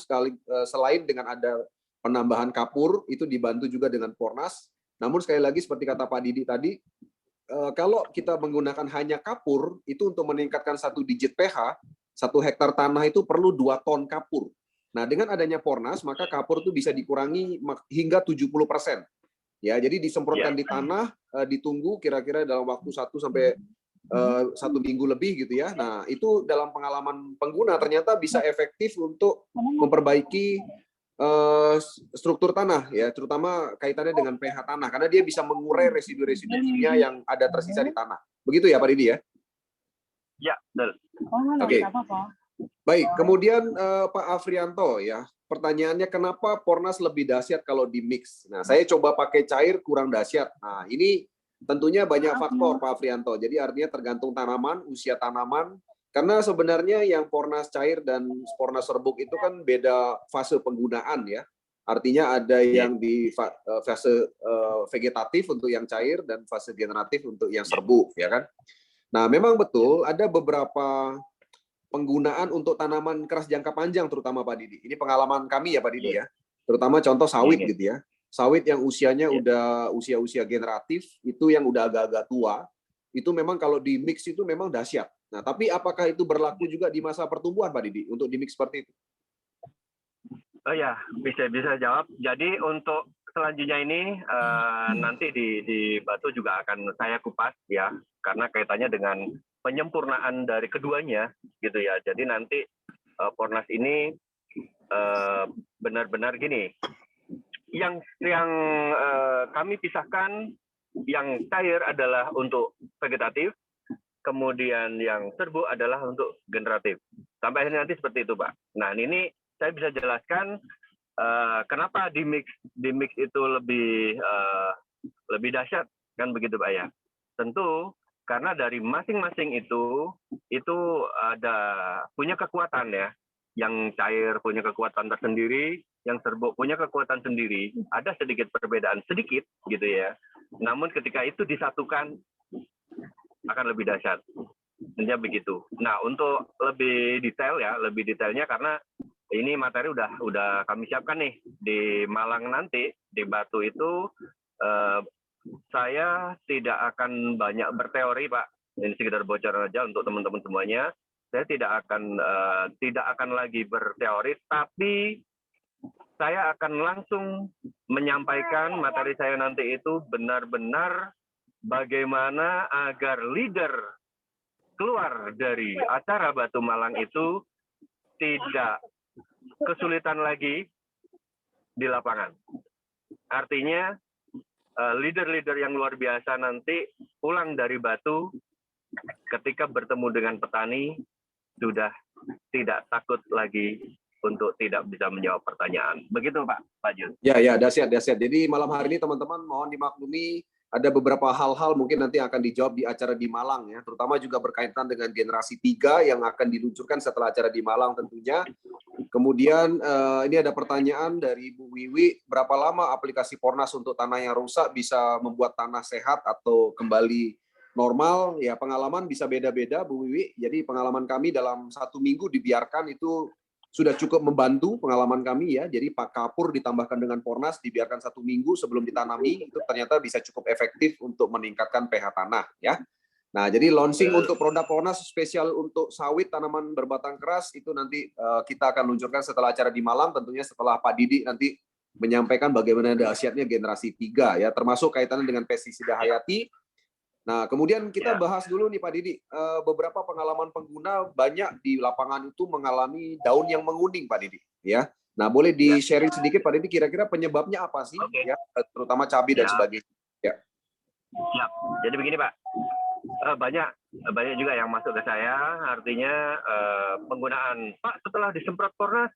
selain dengan ada penambahan kapur, itu dibantu juga dengan Pornas. Namun sekali lagi seperti kata Pak Didi tadi, kalau kita menggunakan hanya kapur, itu untuk meningkatkan 1 digit pH, 1 hektar tanah itu perlu 2 ton kapur. Nah, dengan adanya Pornas, maka kapur itu bisa dikurangi hingga 70%. Ya, jadi disemprotkan di tanah, ditunggu kira-kira dalam waktu 1 sampai 1 minggu lebih gitu ya. Nah, itu dalam pengalaman pengguna ternyata bisa efektif untuk memperbaiki struktur tanah ya, terutama kaitannya dengan pH tanah karena dia bisa mengurai residu-residu kimia yang ada tersisa di tanah. Begitu ya Pak Didi ya? Ya, betul. Oke. Baik, kemudian Pak Afrianto ya, pertanyaannya kenapa Pornas lebih dahsyat kalau di mix? Nah, saya coba pakai cair kurang dahsyat. Nah, ini tentunya banyak faktor Pak Afrianto. Jadi artinya tergantung tanaman, usia tanaman. Karena sebenarnya yang Pornas cair dan Pornas serbuk itu kan beda fase penggunaan ya. Artinya ada yang di fase vegetatif untuk yang cair dan fase generatif untuk yang serbuk ya kan. Nah, memang betul ada beberapa penggunaan untuk tanaman keras jangka panjang terutama Pak Didi. Ini pengalaman kami ya Pak Didi ya. Terutama contoh sawit gitu ya. Sawit yang usianya udah usia-usia generatif, itu yang udah agak-agak tua, itu memang kalau di mix itu memang dahsyat. Nah, tapi apakah itu berlaku juga di masa pertumbuhan Pak Didi untuk di mix seperti itu? Oh ya, bisa jawab. Jadi untuk selanjutnya ini nanti di Batu juga akan saya kupas ya, karena kaitannya dengan penyempurnaan dari keduanya gitu ya. Jadi nanti Pornas ini benar-benar gini. Yang kami pisahkan, yang cair adalah untuk vegetatif, kemudian yang serbuk adalah untuk generatif. Sampai akhirnya nanti seperti itu, Pak. Nah, ini saya bisa jelaskan kenapa di mix itu lebih dahsyat, kan begitu, Pak ya. Tentu karena dari masing-masing itu ada punya kekuatan ya. Yang cair punya kekuatan tersendiri, yang serbuk punya kekuatan sendiri. Ada sedikit perbedaan, sedikit gitu ya. Namun ketika itu disatukan akan lebih dahsyat. Tentunya begitu. Nah, untuk lebih detailnya karena ini materi udah kami siapkan nih di Malang nanti, di Batu itu saya tidak akan banyak berteori, Pak. Ini sekedar bocoran aja untuk teman-teman semuanya. Saya tidak akan lagi berteori, tapi saya akan langsung menyampaikan materi saya nanti itu benar-benar bagaimana agar leader keluar dari acara Batu Malang itu tidak kesulitan lagi di lapangan. Artinya leader-leader yang luar biasa nanti pulang dari Batu ketika bertemu dengan petani sudah tidak takut lagi untuk tidak bisa menjawab pertanyaan. Begitu Pak Jun. Ya, dahsyat. Jadi malam hari ini teman-teman mohon dimaklumi ada beberapa hal-hal mungkin nanti akan dijawab di acara di Malang ya, terutama juga berkaitan dengan generasi 3 yang akan diluncurkan setelah acara di Malang tentunya. Kemudian ini ada pertanyaan dari Bu Wiwi, berapa lama aplikasi Pornas untuk tanah yang rusak bisa membuat tanah sehat atau kembali normal? Ya pengalaman bisa beda-beda Bu Wiwi. Jadi pengalaman kami dalam 1 minggu dibiarkan itu sudah cukup membantu pengalaman kami ya. Jadi Pak Kapur ditambahkan dengan Pornas dibiarkan 1 minggu sebelum ditanami itu ternyata bisa cukup efektif untuk meningkatkan pH tanah ya. Nah, jadi launching untuk produk Pornas spesial untuk sawit tanaman berbatang keras itu nanti kita akan luncurkan setelah acara di Malang, tentunya setelah Pak Didi nanti menyampaikan bagaimana dahsyatnya generasi 3 ya, termasuk kaitannya dengan pestisida hayati. Nah, kemudian kita bahas dulu nih Pak Didi, beberapa pengalaman pengguna banyak di lapangan itu mengalami daun yang menguning Pak Didi ya. Nah, boleh di-sharing sedikit Pak Didi kira-kira penyebabnya apa sih ya, terutama cabai dan sebagainya. Ya. Siap. Jadi begini Pak, banyak juga yang masuk ke saya, artinya penggunaan Pak setelah disemprot Pornas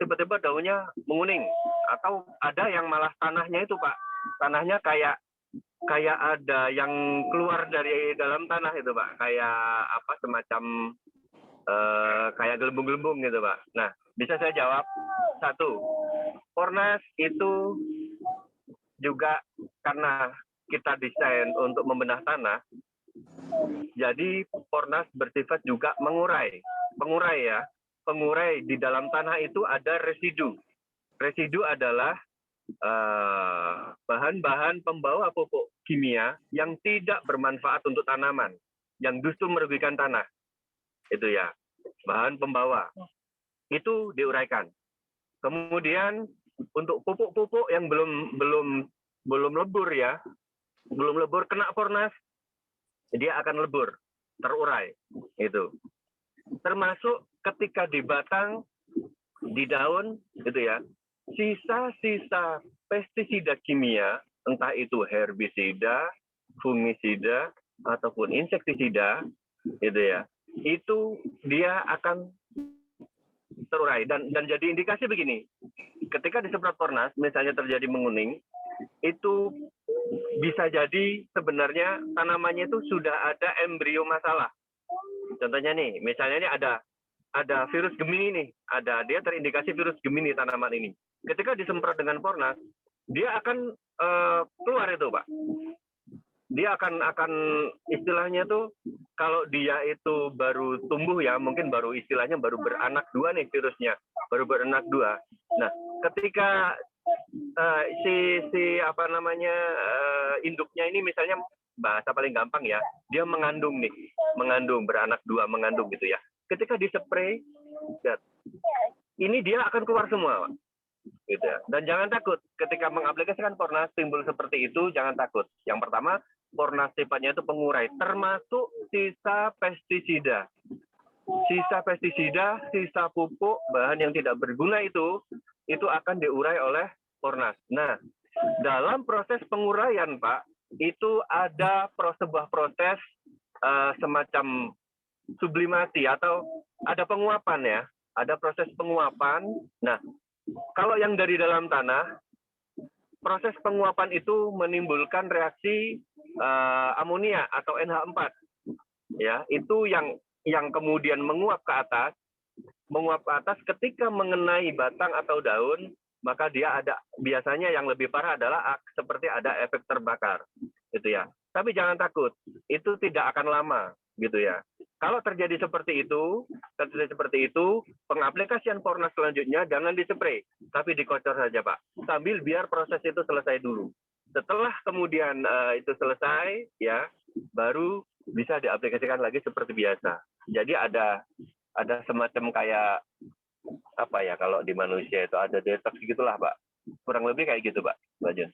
tiba-tiba daunnya menguning, atau ada yang malah tanahnya itu Pak, tanahnya kayak ada yang keluar dari dalam tanah itu Pak, kayak apa semacam kayak gelembung-gelembung gitu Pak. Nah, bisa saya jawab. Satu, Pornas itu juga karena kita desain untuk membenah tanah, jadi Pornas bersifat juga mengurai ya. Pengurai di dalam tanah itu ada residu. Residu adalah bahan-bahan pembawa pupuk kimia yang tidak bermanfaat untuk tanaman, yang justru merugikan tanah. Itu ya, bahan pembawa. Itu diuraikan. Kemudian untuk pupuk-pupuk yang belum lebur ya, belum lebur kena Pornas, dia akan lebur, terurai. Itu. Termasuk ketika di batang, di daun, gitu ya, sisa-sisa pestisida kimia, entah itu herbisida, fungisida, ataupun insektisida, gitu ya, itu dia akan terurai. Dan jadi indikasi begini, ketika disemprot Pornas, misalnya terjadi menguning, itu bisa jadi sebenarnya tanamannya itu sudah ada embrio masalah. Contohnya nih, misalnya ini ada virus Gemini nih, dia terindikasi virus Gemini tanaman ini. Ketika disemprot dengan Pornas, dia akan keluar itu, Pak. Dia akan istilahnya tuh, kalau dia itu baru tumbuh ya, mungkin baru istilahnya baru beranak dua nih virusnya, baru beranak dua. Nah, ketika si apa namanya induknya ini misalnya, bahasa paling gampang ya, dia mengandung beranak dua, mengandung gitu ya. Ketika dispray, ini dia akan keluar semua, Pak. Gitu ya. Dan jangan takut ketika mengaplikasikan Pornas timbul seperti itu, jangan takut. Yang pertama, Pornas sifatnya itu pengurai, termasuk sisa pestisida. Sisa pupuk, bahan yang tidak berguna itu akan diurai oleh Pornas. Nah, dalam proses penguraian, Pak, itu ada sebuah proses semacam sublimasi atau ada penguapan ya. Ada proses penguapan. Nah, kalau yang dari dalam tanah, proses penguapan itu menimbulkan reaksi amonia atau NH4. Ya, itu yang kemudian menguap ke atas ketika mengenai batang atau daun, maka dia ada biasanya yang lebih parah adalah seperti ada efek terbakar, gitu ya. Tapi jangan takut, itu tidak akan lama, gitu ya. Kalau terjadi seperti itu, pengaplikasian Pornas selanjutnya jangan dispray, tapi dikocor saja, Pak. Sambil biar proses itu selesai dulu. Setelah kemudian itu selesai, ya, baru bisa diaplikasikan lagi seperti biasa. Jadi ada semacam kayak apa ya, kalau di manusia itu ada detox gitulah, Pak. Kurang lebih kayak gitu, Pak.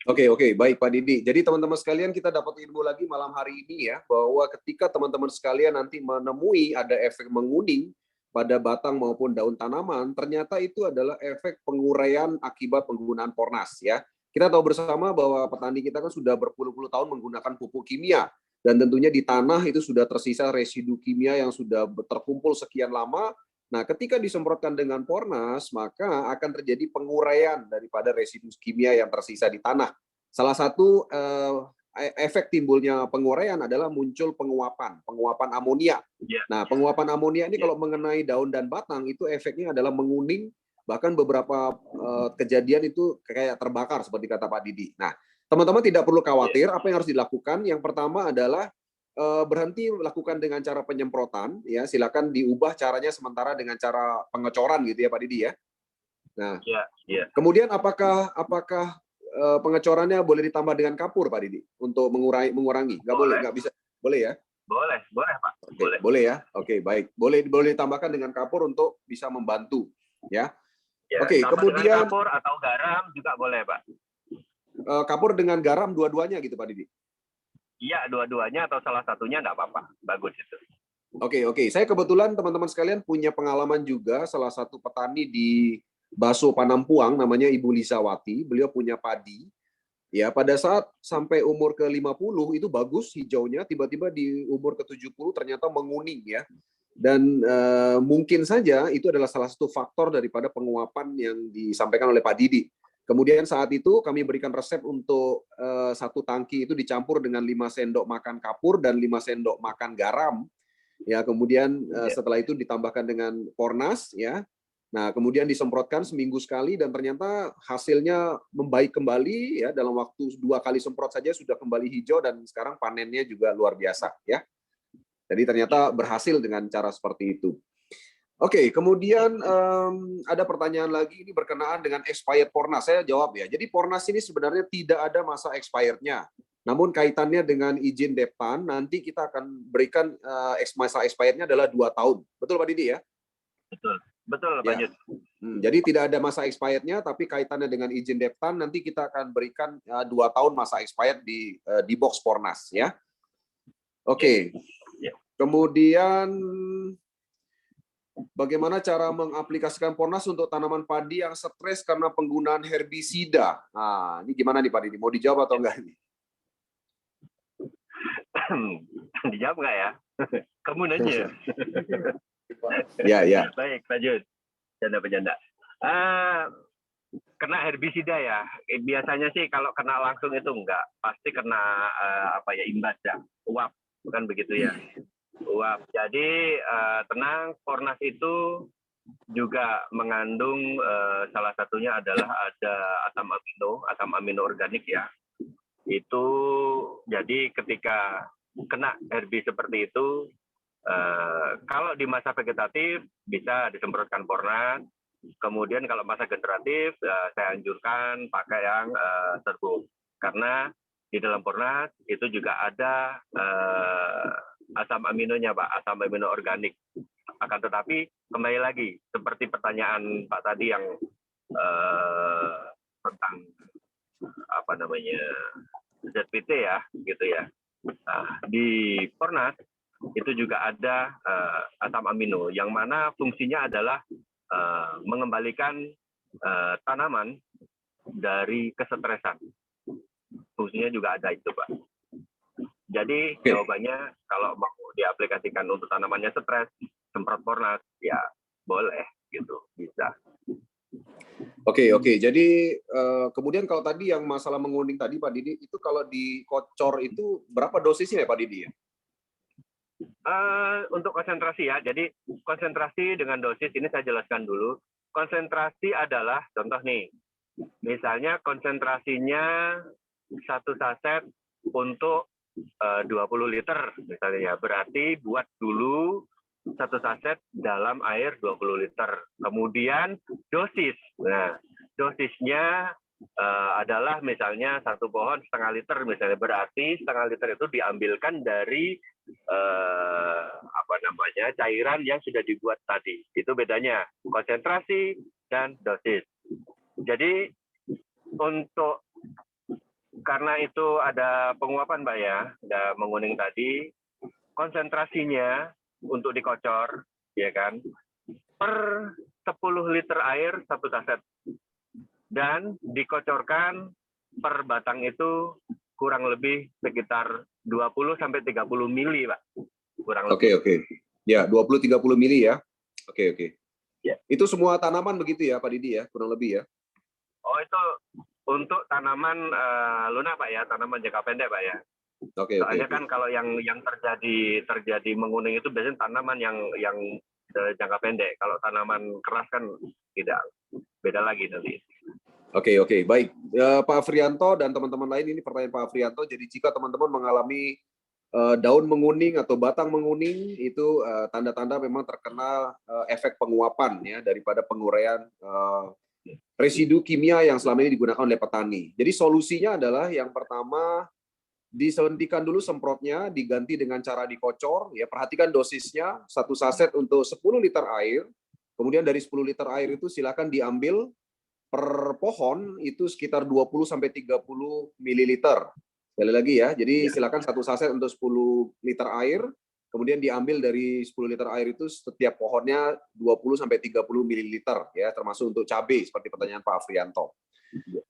Oke, baik Pak Didi. Jadi teman-teman sekalian, kita dapat ilmu lagi malam hari ini ya, bahwa ketika teman-teman sekalian nanti menemui ada efek menguning pada batang maupun daun tanaman, ternyata itu adalah efek penguraian akibat penggunaan Pornas ya. Kita tahu bersama bahwa petani kita kan sudah berpuluh-puluh tahun menggunakan pupuk kimia, dan tentunya di tanah itu sudah tersisa residu kimia yang sudah terkumpul sekian lama. Nah, ketika disemprotkan dengan Pornas, maka akan terjadi penguraian daripada residu kimia yang tersisa di tanah. Salah satu efek timbulnya penguraian adalah muncul penguapan amonia. Nah, penguapan amonia ini kalau mengenai daun dan batang, itu efeknya adalah menguning, bahkan beberapa kejadian itu kayak terbakar, seperti kata Pak Didi. Nah, teman-teman tidak perlu khawatir, apa yang harus dilakukan? Yang pertama adalah berhenti lakukan dengan cara penyemprotan, ya silakan diubah caranya sementara dengan cara pengecoran gitu ya Pak Didi ya. Nah, kemudian apakah pengecorannya boleh ditambah dengan kapur Pak Didi untuk mengurangi? Nggak bisa, boleh ya? Boleh Pak. Boleh ya. Oke, baik. Boleh ditambahkan dengan kapur untuk bisa membantu ya. Oke, kemudian kapur atau garam juga boleh Pak. Kapur dengan garam dua-duanya gitu Pak Didi. Iya, dua-duanya atau salah satunya enggak apa-apa. Bagus itu. Oke. Saya kebetulan teman-teman sekalian punya pengalaman juga, salah satu petani di Baso Panampuang, namanya Ibu Lisawati. Beliau punya padi. Ya, pada saat sampai umur ke-50 itu bagus hijaunya, tiba-tiba di umur ke-70 ternyata menguning ya. Dan mungkin saja itu adalah salah satu faktor daripada penguapan yang disampaikan oleh Pak Didi. Kemudian saat itu kami berikan resep untuk satu tangki itu dicampur dengan 5 sendok makan kapur dan 5 sendok makan garam. Ya, kemudian setelah itu ditambahkan dengan Pornas ya. Nah, kemudian disemprotkan seminggu sekali dan ternyata hasilnya membaik kembali ya, dalam waktu 2 kali semprot saja sudah kembali hijau dan sekarang panennya juga luar biasa ya. Jadi ternyata berhasil dengan cara seperti itu. Oke, kemudian ada pertanyaan lagi, ini berkenaan dengan expired Pornas. Saya jawab ya. Jadi Pornas ini sebenarnya tidak ada masa expirednya. Namun kaitannya dengan izin Deptan, nanti kita akan berikan masa expirednya adalah 2 tahun. Betul Pak Didi ya? Betul Pak Yud. Jadi tidak ada masa expirednya, tapi kaitannya dengan izin Deptan, nanti kita akan berikan 2 tahun masa expired di box Pornas ya. Oke. Kemudian bagaimana cara mengaplikasikan Pornas untuk tanaman padi yang stres karena penggunaan herbisida? Nah, ini gimana nih Pak Didi? Mau dijawab atau enggak ini? Dijawab nggak ya? Kamu nanya. Ya. Baik, lanjut. Bercanda. Kena herbisida ya. Biasanya sih kalau kena langsung itu enggak, pasti kena imbas ya, uap, bukan begitu ya. Uap. Jadi tenang, Fornas itu juga mengandung salah satunya adalah ada asam amino organik ya. Itu jadi ketika kena herbis seperti itu, kalau di masa vegetatif bisa disemprotkan Fornas. Kemudian kalau masa generatif, saya anjurkan pakai yang serbuk. Karena di dalam Fornas itu juga ada asam aminonya, Pak, asam amino organik. Akan tetapi kembali lagi, seperti pertanyaan Pak tadi yang tentang ZPT ya, gitu ya. Di Fornas itu juga ada asam amino, yang mana fungsinya adalah mengembalikan tanaman dari kesetresan. Fungsinya juga ada itu, Pak. Jadi jawabannya kalau mau diaplikasikan untuk tanamannya stres, semprot Fornas, ya boleh gitu, bisa. Oke. Jadi kemudian kalau tadi yang masalah menguning tadi Pak Didi, itu kalau dikocor itu berapa dosisnya ya Pak Didi ya? Untuk konsentrasi ya, jadi konsentrasi dengan dosis ini saya jelaskan dulu. Konsentrasi adalah contoh nih, misalnya konsentrasinya 1 saset untuk 20 liter misalnya ya, berarti buat dulu 1 saset dalam air 20 liter. Kemudian dosis, nah dosisnya adalah misalnya 1 pohon setengah liter misalnya, berarti setengah liter itu diambilkan dari cairan yang sudah dibuat tadi. Itu bedanya konsentrasi dan dosis. Jadi karena itu ada penguapan Mbak ya, ada menguning tadi, konsentrasinya untuk dikocor ya kan per 10 liter air 1 saset, dan dikocorkan per batang itu kurang lebih sekitar 20-30 mili, Pak. Kurang lebih. Oke. Ya, 20-30 mili ya. Oke. Ya. Itu semua tanaman begitu ya, Pak Didi ya, kurang lebih ya? Oh, itu untuk tanaman lunak, Pak ya, tanaman jangka pendek, Pak ya. Oke. Soalnya kan kalau yang terjadi menguning itu biasanya tanaman yang jangka pendek. Kalau tanaman keras kan tidak, beda lagi nanti. Oke, baik. Pak Afrianto dan teman-teman lain, ini pertanyaan Pak Afrianto. Jadi jika teman-teman mengalami daun menguning atau batang menguning, itu tanda-tanda memang terkena efek penguapan ya daripada penguraian residu kimia yang selama ini digunakan oleh petani. Jadi solusinya adalah yang pertama, dihentikan dulu semprotnya, diganti dengan cara dikocor. Ya, perhatikan dosisnya, 1 saset untuk 10 liter air. Kemudian dari 10 liter air itu silakan diambil per pohon itu sekitar 20-30 mililiter. Sekali lagi ya, jadi silakan 1 saset untuk 10 liter air, kemudian diambil dari 10 liter air itu setiap pohonnya 20-30 mililiter ya, termasuk untuk cabai seperti pertanyaan Pak Afrianto.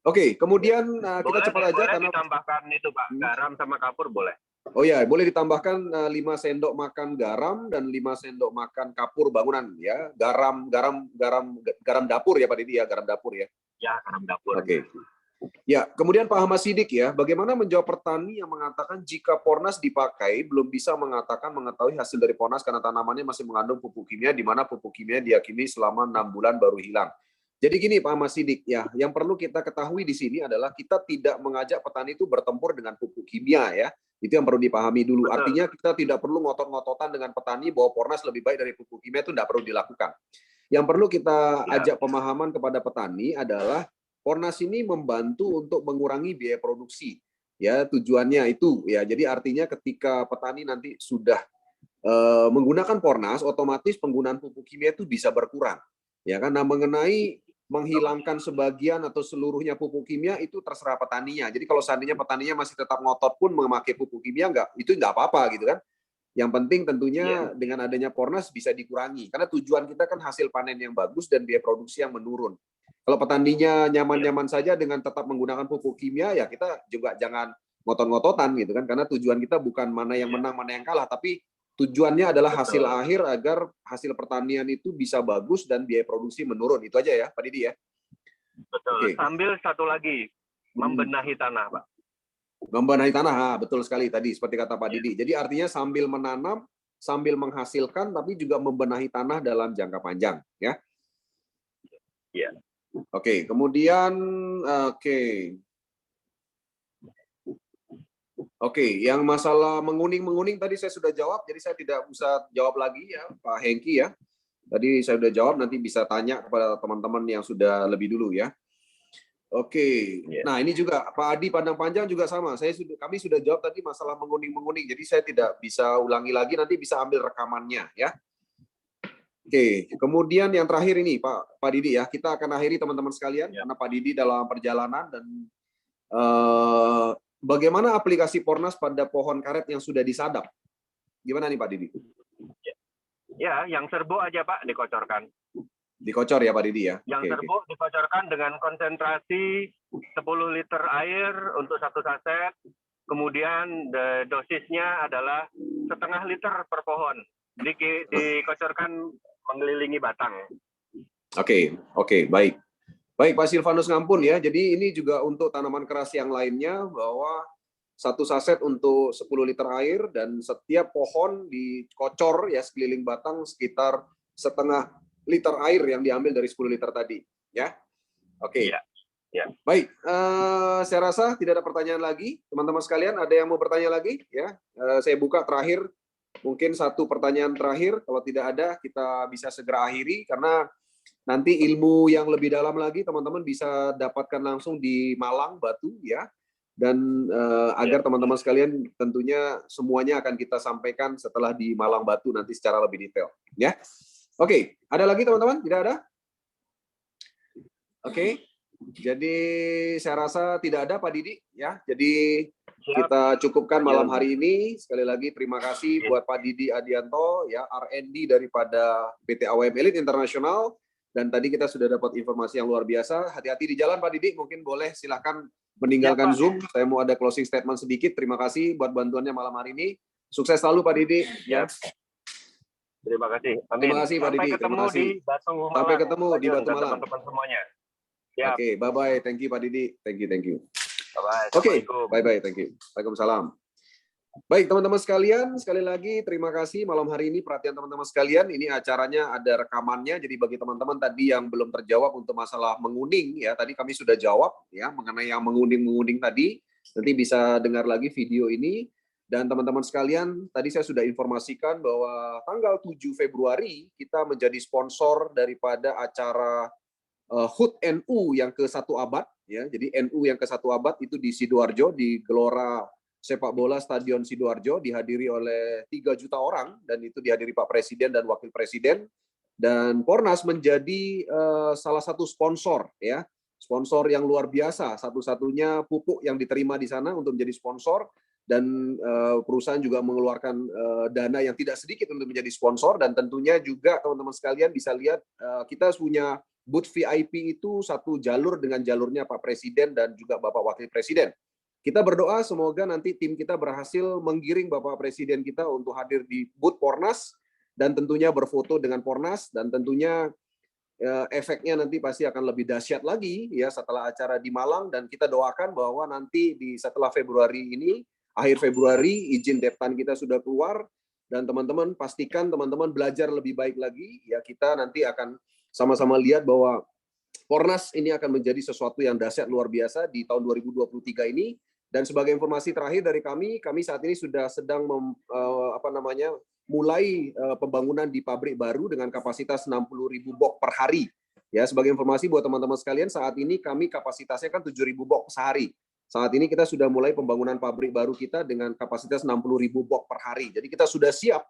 Oke, kemudian kita cepat aja karena ditambahkan itu Pak, garam sama kapur boleh. Oh ya, boleh ditambahkan 5 sendok makan garam dan 5 sendok makan kapur bangunan ya. Garam dapur ya Pak Didi ya, garam dapur ya. Ya, garam dapur. Oke. Ya, kemudian Pak Ahmad Sidik ya, bagaimana menjawab petani yang mengatakan jika Fornas dipakai belum bisa mengetahui hasil dari Fornas karena tanamannya masih mengandung pupuk kimia, di mana pupuk kimia diyakini selama 6 bulan baru hilang. Jadi gini Pak Ahmad Sidik ya, yang perlu kita ketahui di sini adalah kita tidak mengajak petani itu bertempur dengan pupuk kimia ya. Itu yang perlu dipahami dulu. Betul. Artinya kita tidak perlu ngotot-ngototan dengan petani bahwa Fornas lebih baik dari pupuk kimia, itu tidak perlu dilakukan. Yang perlu kita ajak pemahaman kepada petani adalah Fornas ini membantu untuk mengurangi biaya produksi. Ya, tujuannya itu ya. Jadi artinya ketika petani nanti sudah menggunakan Fornas, otomatis penggunaan pupuk kimia itu bisa berkurang. Ya kan, nah mengenai menghilangkan sebagian atau seluruhnya pupuk kimia itu terserah petaninya. Jadi kalau seandainya petaninya masih tetap ngotot pun memakai pupuk kimia, itu nggak apa-apa gitu kan. Yang penting tentunya dengan adanya Fornas bisa dikurangi. Karena tujuan kita kan hasil panen yang bagus dan biaya produksi yang menurun. Kalau petaninya nyaman-nyaman saja dengan tetap menggunakan pupuk kimia, ya kita juga jangan ngotot-ngototan gitu kan. Karena tujuan kita bukan mana yang menang, mana yang kalah, tapi Tujuannya adalah hasil Betul. akhir agar hasil pertanian itu bisa bagus dan biaya produksi menurun. Itu aja ya, Pak Didi ya. Betul. Oke. Sambil satu lagi, membenahi tanah, Pak. Membenahi tanah, betul sekali tadi seperti kata Pak Didi. Jadi artinya sambil menanam, sambil menghasilkan, tapi juga membenahi tanah dalam jangka panjang, ya. Iya. Oke, kemudian Oke, yang masalah menguning tadi saya sudah jawab, jadi saya tidak usah jawab lagi ya, Pak Hengki ya. Tadi saya sudah jawab, nanti bisa tanya kepada teman-teman yang sudah lebih dulu ya. Oke, nah ini juga Pak Adi Pandang Panjang juga sama. Kami sudah jawab tadi masalah menguning, jadi saya tidak bisa ulangi lagi. Nanti bisa ambil rekamannya ya. Oke, kemudian yang terakhir ini Pak Didi ya, kita akan akhiri teman-teman sekalian karena Pak Didi dalam perjalanan dan bagaimana aplikasi Pornas pada pohon karet yang sudah disadap? Gimana nih Pak Didi? Ya, yang serbo aja Pak dikocorkan. Dikocor ya Pak Didi ya? Yang serbo dikocorkan dengan konsentrasi 10 liter air untuk satu saset. Kemudian dosisnya adalah setengah liter per pohon. Dikocorkan mengelilingi batang. Oke, baik. Baik, Pak Silvanus Ngampun ya. Jadi ini juga untuk tanaman keras yang lainnya bahwa satu saset untuk 10 liter air dan setiap pohon dikocor ya sekeliling batang sekitar setengah liter air yang diambil dari 10 liter tadi ya. Oke. Ya. Baik, saya rasa tidak ada pertanyaan lagi. Teman-teman sekalian, ada yang mau bertanya lagi ya? Saya buka terakhir. Mungkin satu pertanyaan terakhir, kalau tidak ada kita bisa segera akhiri karena nanti ilmu yang lebih dalam lagi teman-teman bisa dapatkan langsung di Malang Batu ya. Dan agar teman-teman sekalian tentunya semuanya akan kita sampaikan setelah di Malang Batu nanti secara lebih detail ya. Oke, ada lagi teman-teman? Tidak ada? Oke. Jadi saya rasa tidak ada Pak Didi ya. Jadi kita cukupkan malam hari ini. Sekali lagi terima kasih buat Pak Didi Adianto ya, R&D daripada PT AWM Elite Internasional. Dan tadi kita sudah dapat informasi yang luar biasa. Hati-hati di jalan Pak Didi, mungkin boleh silakan meninggalkan Zoom. Saya mau ada closing statement sedikit. Terima kasih buat bantuannya malam hari ini. Sukses selalu Pak Didi ya. Terima kasih. Amin. Terima kasih Pak Didi. Terima kasih. Sampai ketemu di Batu Malang. Teman-teman semuanya. Oke, bye-bye. Thank you Pak Didi. Thank you. Bye-bye. Oke, bye-bye. Thank you. Waalaikumsalam. Baik, teman-teman sekalian, sekali lagi terima kasih malam hari ini perhatian teman-teman sekalian. Ini acaranya ada rekamannya, jadi bagi teman-teman tadi yang belum terjawab untuk masalah menguning, ya tadi kami sudah jawab ya mengenai yang menguning tadi. Nanti bisa dengar lagi video ini. Dan teman-teman sekalian, tadi saya sudah informasikan bahwa tanggal 7 Februari kita menjadi sponsor daripada acara HUT NU yang ke-1 abad ya. Jadi NU yang ke-1 abad itu di Sidoarjo di Gelora Sepak Bola Stadion Sidoarjo, dihadiri oleh 3 juta orang dan itu dihadiri Pak Presiden dan Wakil Presiden, dan Pornas menjadi salah satu sponsor ya. Sponsor yang luar biasa, satu-satunya pupuk yang diterima di sana untuk menjadi sponsor, dan perusahaan juga mengeluarkan dana yang tidak sedikit untuk menjadi sponsor. Dan tentunya juga teman-teman sekalian bisa lihat kita punya booth VIP itu satu jalur dengan jalurnya Pak Presiden dan juga Bapak Wakil Presiden. Kita berdoa semoga nanti tim kita berhasil menggiring Bapak Presiden kita untuk hadir di booth Pornas dan tentunya berfoto dengan Pornas, dan tentunya efeknya nanti pasti akan lebih dahsyat lagi ya setelah acara di Malang. Dan kita doakan bahwa nanti setelah Februari ini, akhir Februari, izin Deptan kita sudah keluar, dan teman-teman pastikan teman-teman belajar lebih baik lagi ya. Kita nanti akan sama-sama lihat bahwa Pornas ini akan menjadi sesuatu yang dahsyat luar biasa di tahun 2023 ini. Dan sebagai informasi terakhir dari kami saat ini sudah sedang mulai pembangunan di pabrik baru dengan kapasitas 60.000 box per hari. Ya, sebagai informasi buat teman-teman sekalian, saat ini kami kapasitasnya kan 7.000 box sehari. Saat ini kita sudah mulai pembangunan pabrik baru kita dengan kapasitas 60.000 box per hari. Jadi kita sudah siap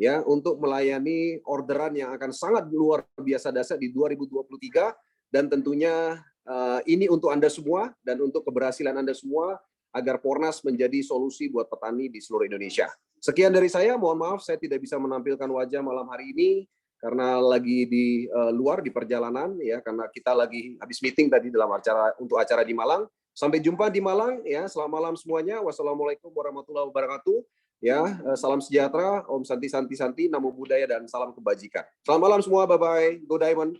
ya untuk melayani orderan yang akan sangat luar biasa dahsyat di 2023, dan tentunya ini untuk Anda semua dan untuk keberhasilan Anda semua agar Pornas menjadi solusi buat petani di seluruh Indonesia. Sekian dari saya, mohon maaf saya tidak bisa menampilkan wajah malam hari ini karena lagi di luar di perjalanan ya, karena kita lagi habis meeting tadi dalam acara di Malang. Sampai jumpa di Malang ya. Selamat malam semuanya. Wassalamualaikum warahmatullahi wabarakatuh. Ya, salam sejahtera, Om Santi Santi Santi, Namo Buddhaya dan salam kebajikan. Selamat malam semua, bye bye. Go Diamond.